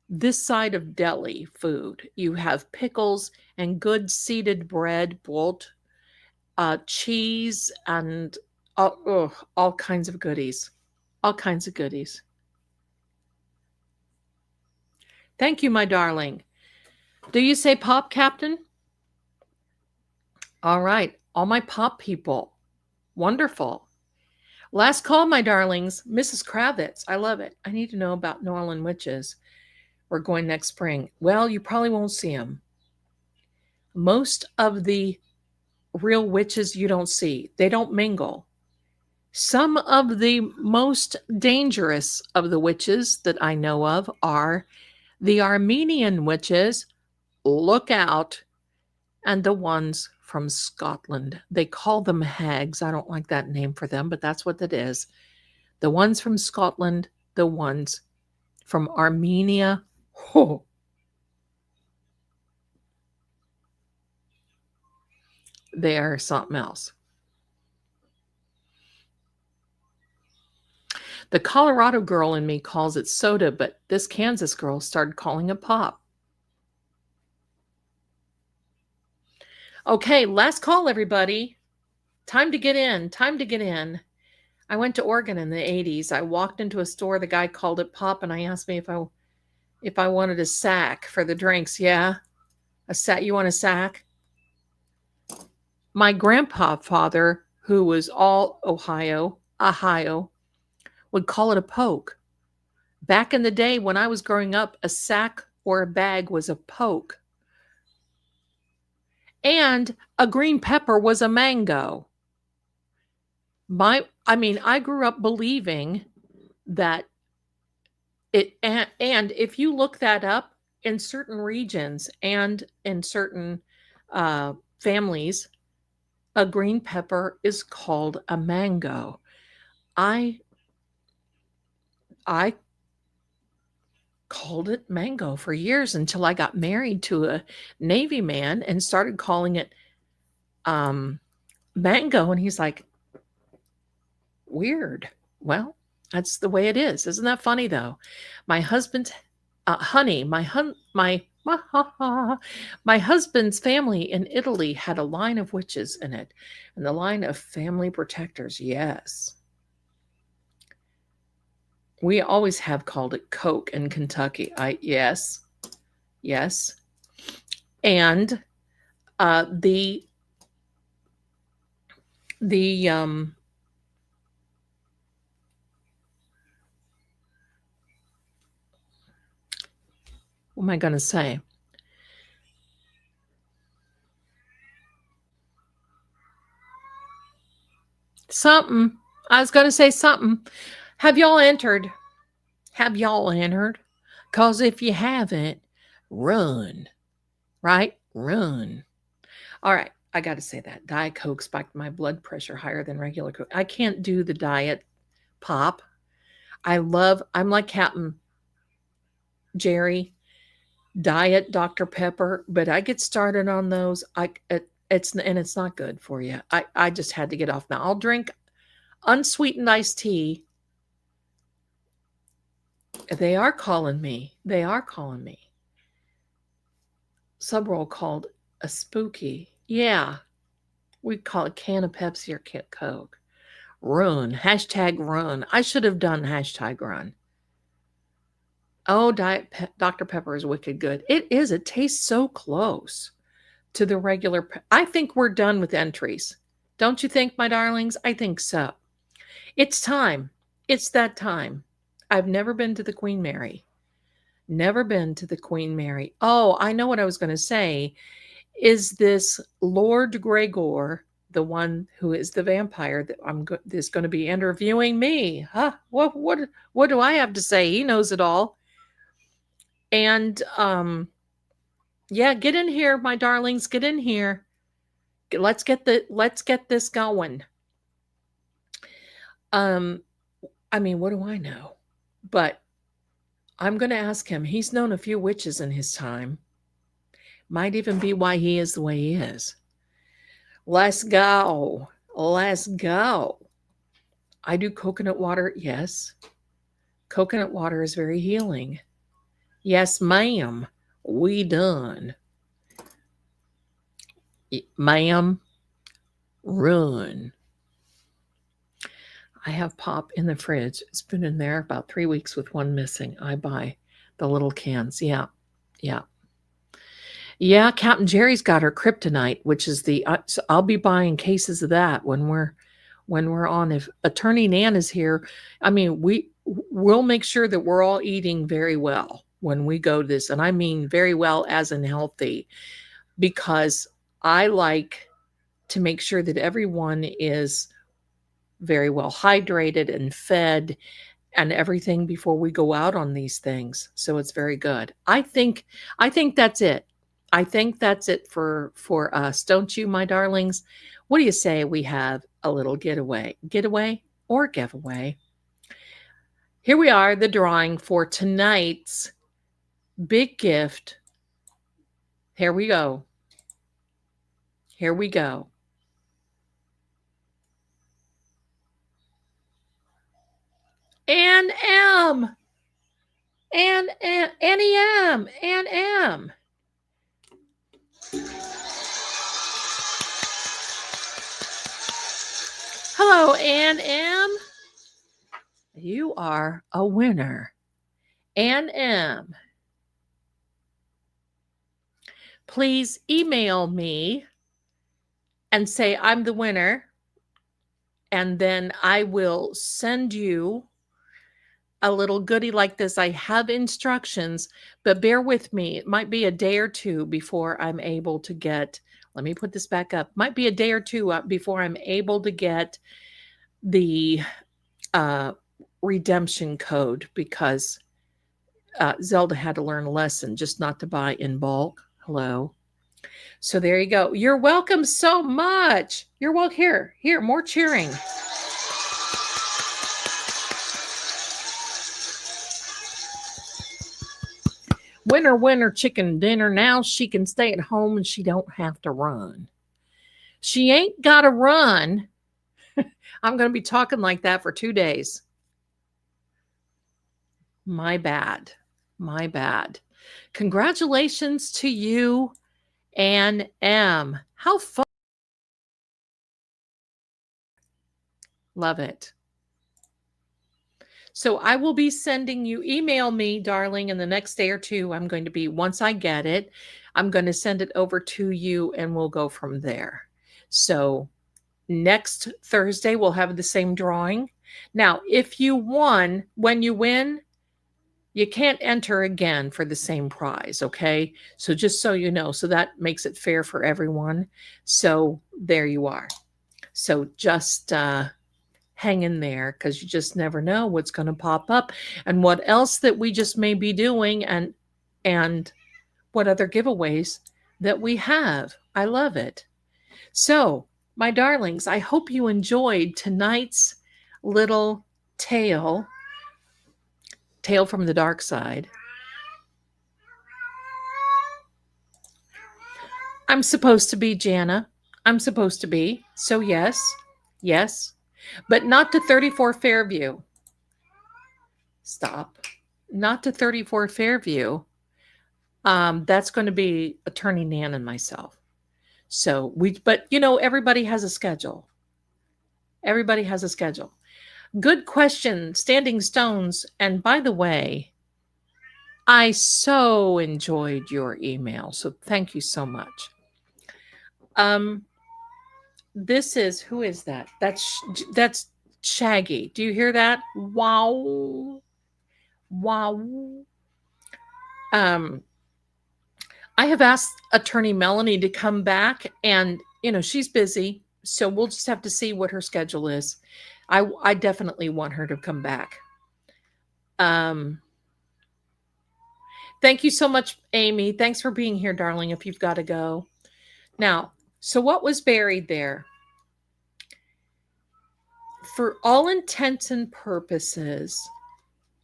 this side of deli food. You have pickles and good seeded bread, brot, cheese, and all kinds of goodies. All kinds of goodies. Thank you, my darling. Do you say pop, Captain? All right. All my pop people. Wonderful. Last call, my darlings. Mrs. Kravitz. I love it. I need to know about New Orleans witches. We're going next spring. Well, you probably won't see them. Most of the real witches you don't see. They don't mingle. Some of the most dangerous of the witches that I know of are the Armenian witches. Look out. And the ones from Scotland. They call them hags. I don't like that name for them, but that's what it is. The ones from Scotland, the ones from Armenia. Oh. They are something else. The Colorado girl in me calls it soda, but this Kansas girl started calling it pop. Okay, last call, everybody. Time to get in. Time to get in. I went to Oregon in the 80s. I walked into a store. The guy called it pop, and I asked me if I wanted a sack for the drinks. Yeah, a sack. You want a sack? My grandpa father, who was all Ohio, would call it a poke. Back in the day when I was growing up, a sack or a bag was a poke. And a green pepper was a mango. I grew up believing that it, and if you look that up in certain regions and in certain families, a green pepper is called a mango. I called it mango for years until I got married to a Navy man and started calling it mango. And he's like, weird. Well, That's the way it is. Isn't that funny though? My husband's honey, my husband's family in Italy had a line of witches in it, and the line of family protectors. Yes, we always have called it Coke in Kentucky. Yes, yes, and the what am I going to say? Something. I was going to say something. Have y'all entered? Have y'all entered? Because if you haven't, run. Right? Run. All right. I got to say that. Diet Coke spiked my blood pressure higher than regular Coke. I can't do the diet pop. I'm like Captain Jerry, diet Dr. Pepper, but I get started on those. It's not good for you. I just had to get off now. I'll drink unsweetened iced tea. They are calling me. Subroll called a spooky. Yeah. We call it can of Pepsi or can of Coke. Run. Hashtag run. I should have done hashtag run. Oh, Dr. Pepper is wicked good. It is. It tastes so close to the regular. I think we're done with entries. Don't you think, my darlings? I think so. It's time. It's that time. I've never been to the Queen Mary. Never been to the Queen Mary. Oh, I know what I was going to say. Is this Lord Gregor the one who is the vampire that is going to be interviewing me? Huh? What do I have to say? He knows it all. And yeah, get in here, my darlings. Get in here. Let's get this going. I mean, what do I know? But I'm going to ask him. He's known a few witches in his time. Might even be why he is the way he is. Let's go. Let's go. I do coconut water. Yes. Coconut water is very healing. Yes, ma'am. We done. Ma'am, run. I have pop in the fridge. It's been in there about 3 weeks with one missing. I buy the little cans. Yeah. Yeah, Captain Jerry's got her kryptonite, which is so I'll be buying cases of that when we're on. If Attorney Nan is here, I mean, we'll make sure that we're all eating very well when we go to this, and I mean very well as in healthy, because I like to make sure that everyone is very well hydrated and fed and everything before we go out on these things. So it's very good. I think that's it. I think that's it for us. Don't you, my darlings? What do you say we have a little getaway or giveaway? Here we are, the drawing for tonight's big gift. Here we go. Ann M. Hello, Ann M. You are a winner. Ann M. Please email me and say I'm the winner, and then I will send you a little goodie like this. I have instructions, but bear with me. It might be a day or two before I'm able to get, let me put this back up. Might be a day or two before I'm able to get the redemption code, because Zelda had to learn a lesson just not to buy in bulk. Hello. So there you go. You're welcome so much. You're welcome. Here, more cheering. Winner, chicken dinner. Now she can stay at home and she don't have to run. She ain't got to run. I'm going to be talking like that for 2 days. My bad. My bad. Congratulations to you, Ann M. How fun. Love it. So I will be sending you, email me, darling, in the next day or two. I'm going to be, once I get it, I'm going to send it over to you and we'll go from there. So next Thursday, we'll have the same drawing. Now, if you won, when you win, you can't enter again for the same prize, okay? So just so you know, so that makes it fair for everyone. So there you are. So just hang in there because you just never know what's going to pop up and what else that we just may be doing and what other giveaways that we have. I love it. So, my darlings, I hope you enjoyed tonight's little tale from the dark side. I'm supposed to be Jana. I'm supposed to be. So yes, but not to 34 Fairview. Stop. Not to 34 Fairview. That's going to be Attorney Nan and myself. So but everybody has a schedule. Everybody has a schedule. Good question, Standing Stones. And by the way, I so enjoyed your email. So thank you so much. This is, who is that? That's Shaggy. Do you hear that? Wow. I have asked Attorney Melanie to come back and, she's busy. So we'll just have to see what her schedule is. I definitely want her to come back. Thank you so much, Amy. Thanks for being here, darling, if you've got to go. Now, so what was buried there? For all intents and purposes,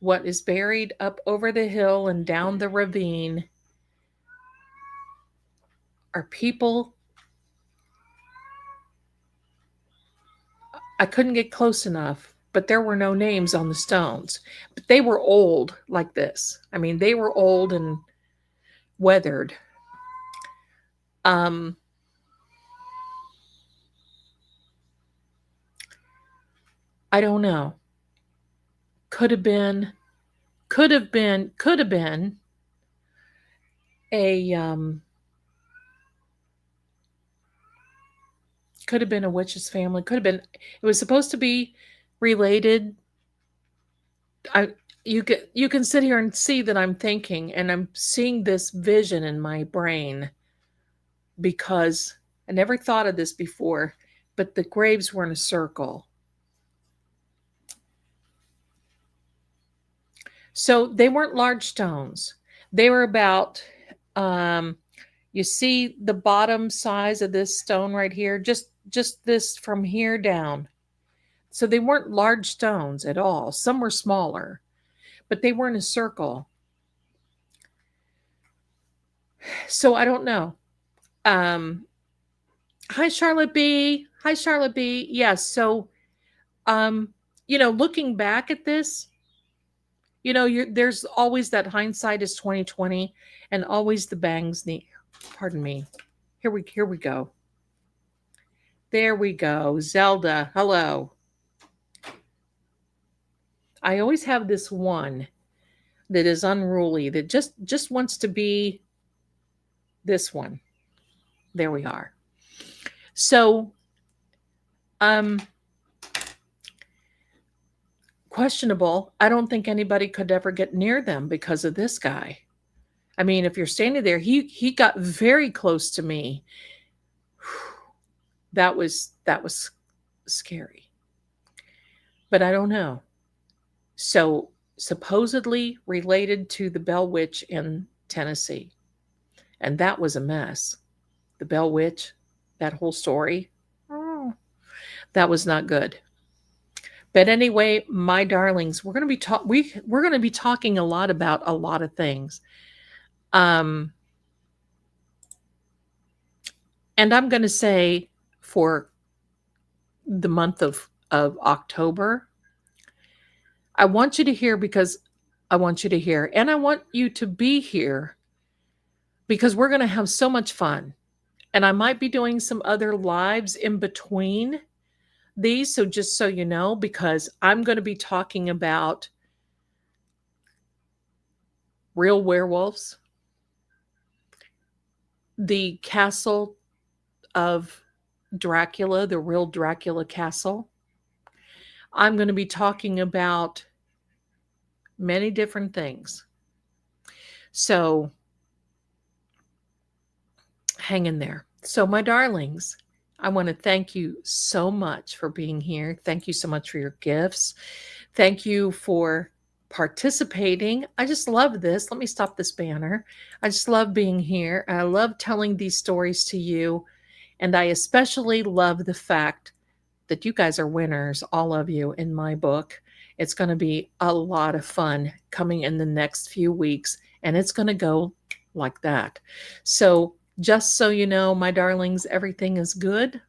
what is buried up over the hill and down the ravine are people. I couldn't get close enough, but there were no names on the stones. But they were old like this. I mean, they were old and weathered. I don't know. Could have been a witch's family. It was supposed to be related. You can sit here and see that I'm thinking and I'm seeing this vision in my brain because I never thought of this before, but the graves were in a circle. So they weren't large stones. They were about, you see the bottom size of this stone right here, just this from here down. So they weren't large stones at all. Some were smaller, but they were in a circle. So I don't know. Hi, Charlotte B. Yes. So, looking back at this, there's always that hindsight is 2020 and always the bangs need, pardon me. Here we go. There we go. Zelda, hello. I always have this one that is unruly, that just wants to be this one. There we are. So, questionable. I don't think anybody could ever get near them because of this guy. I mean, if you're standing there, he got very close to me. That was scary. But I don't know. So supposedly related to the Bell Witch in Tennessee. And that was a mess. The Bell Witch, that whole story. Oh, that was not good. But anyway, my darlings, we're going to be talking a lot about a lot of things. And I'm going to say for the month of October, I want you to hear, because I want you to hear. And I want you to be here because we're going to have so much fun. And I might be doing some other lives in between these. So just so you know, because I'm going to be talking about real werewolves, the castle of Dracula, the real Dracula castle. I'm going to be talking about many different things. So hang in there. So, my darlings, I want to thank you so much for being here. Thank you so much for your gifts. Thank you for participating. I just love this. Let me stop this banner. I just love being here. I love telling these stories to you. And I especially love the fact that you guys are winners, all of you, in my book. It's going to be a lot of fun coming in the next few weeks, and it's going to go like that. So, just so you know, my darlings, everything is good.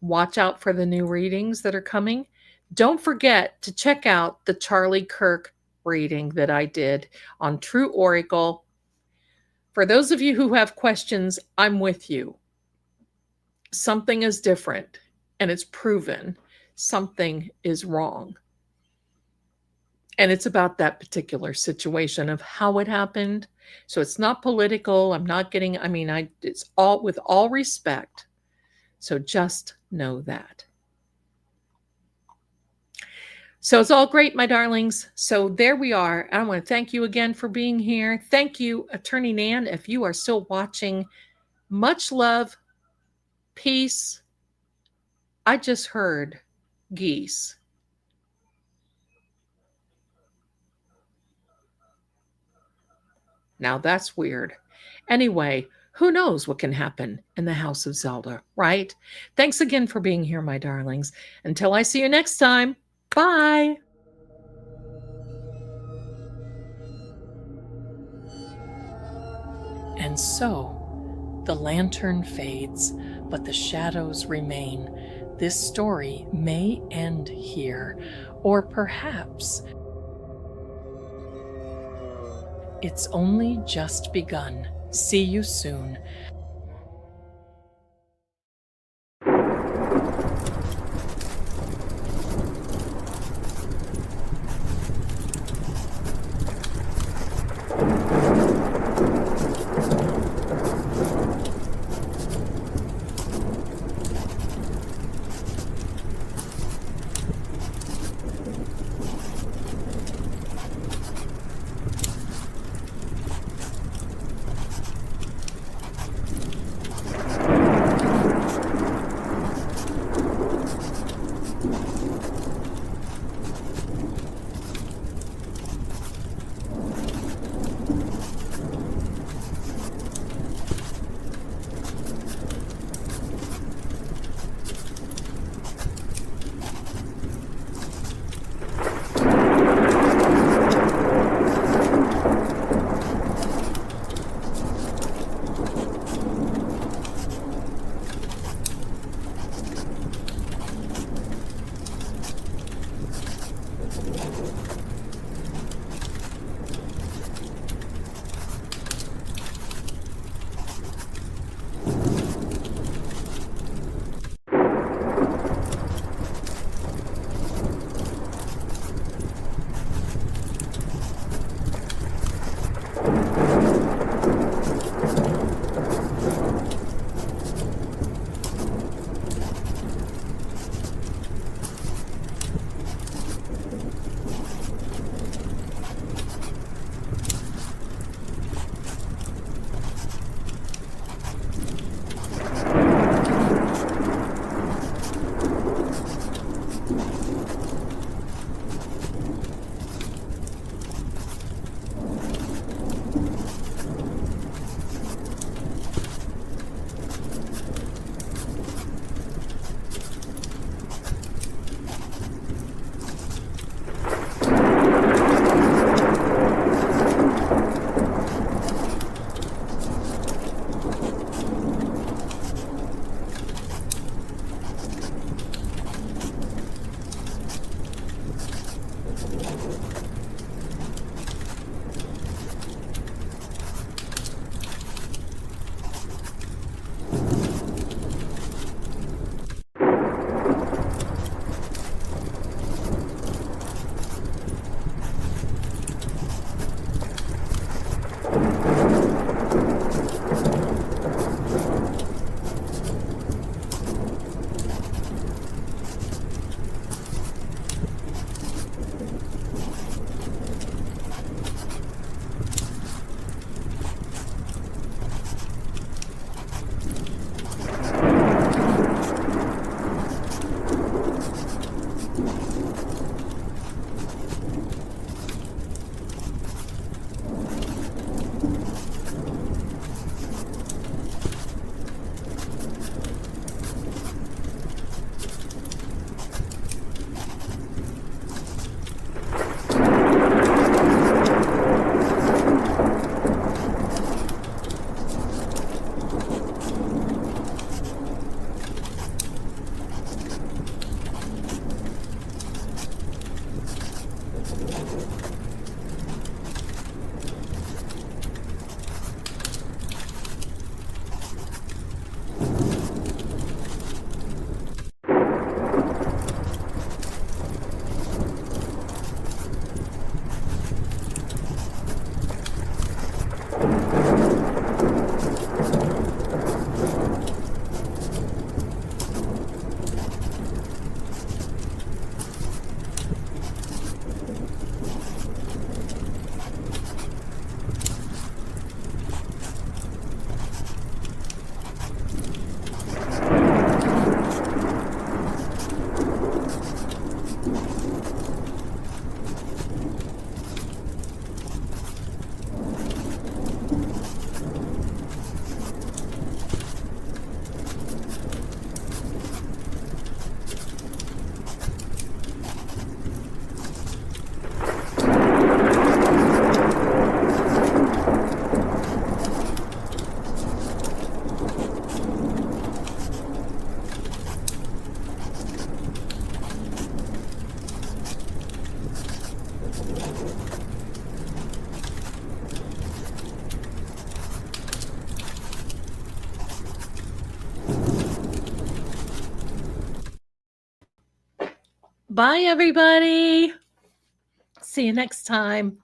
Watch out for the new readings that are coming. Don't forget to check out the Charlie Kirk reading that I did on True Oracle. For those of you who have questions, I'm with you. Something is different, and it's proven something is wrong. And it's about that particular situation of how it happened. So it's not political. I'm not getting, it's all with all respect. So just know that. So it's all great, my darlings. So there we are. I want to thank you again for being here. Thank you, Attorney Nan, if you are still watching. Much love, peace. I just heard geese. Now that's weird. Anyway, who knows what can happen in the House of Zelda, right? Thanks again for being here, my darlings. Until I see you next time, bye. And so the lantern fades, but the shadows remain. This story may end here, or perhaps it's only just begun. See you soon. Bye, everybody. See you next time.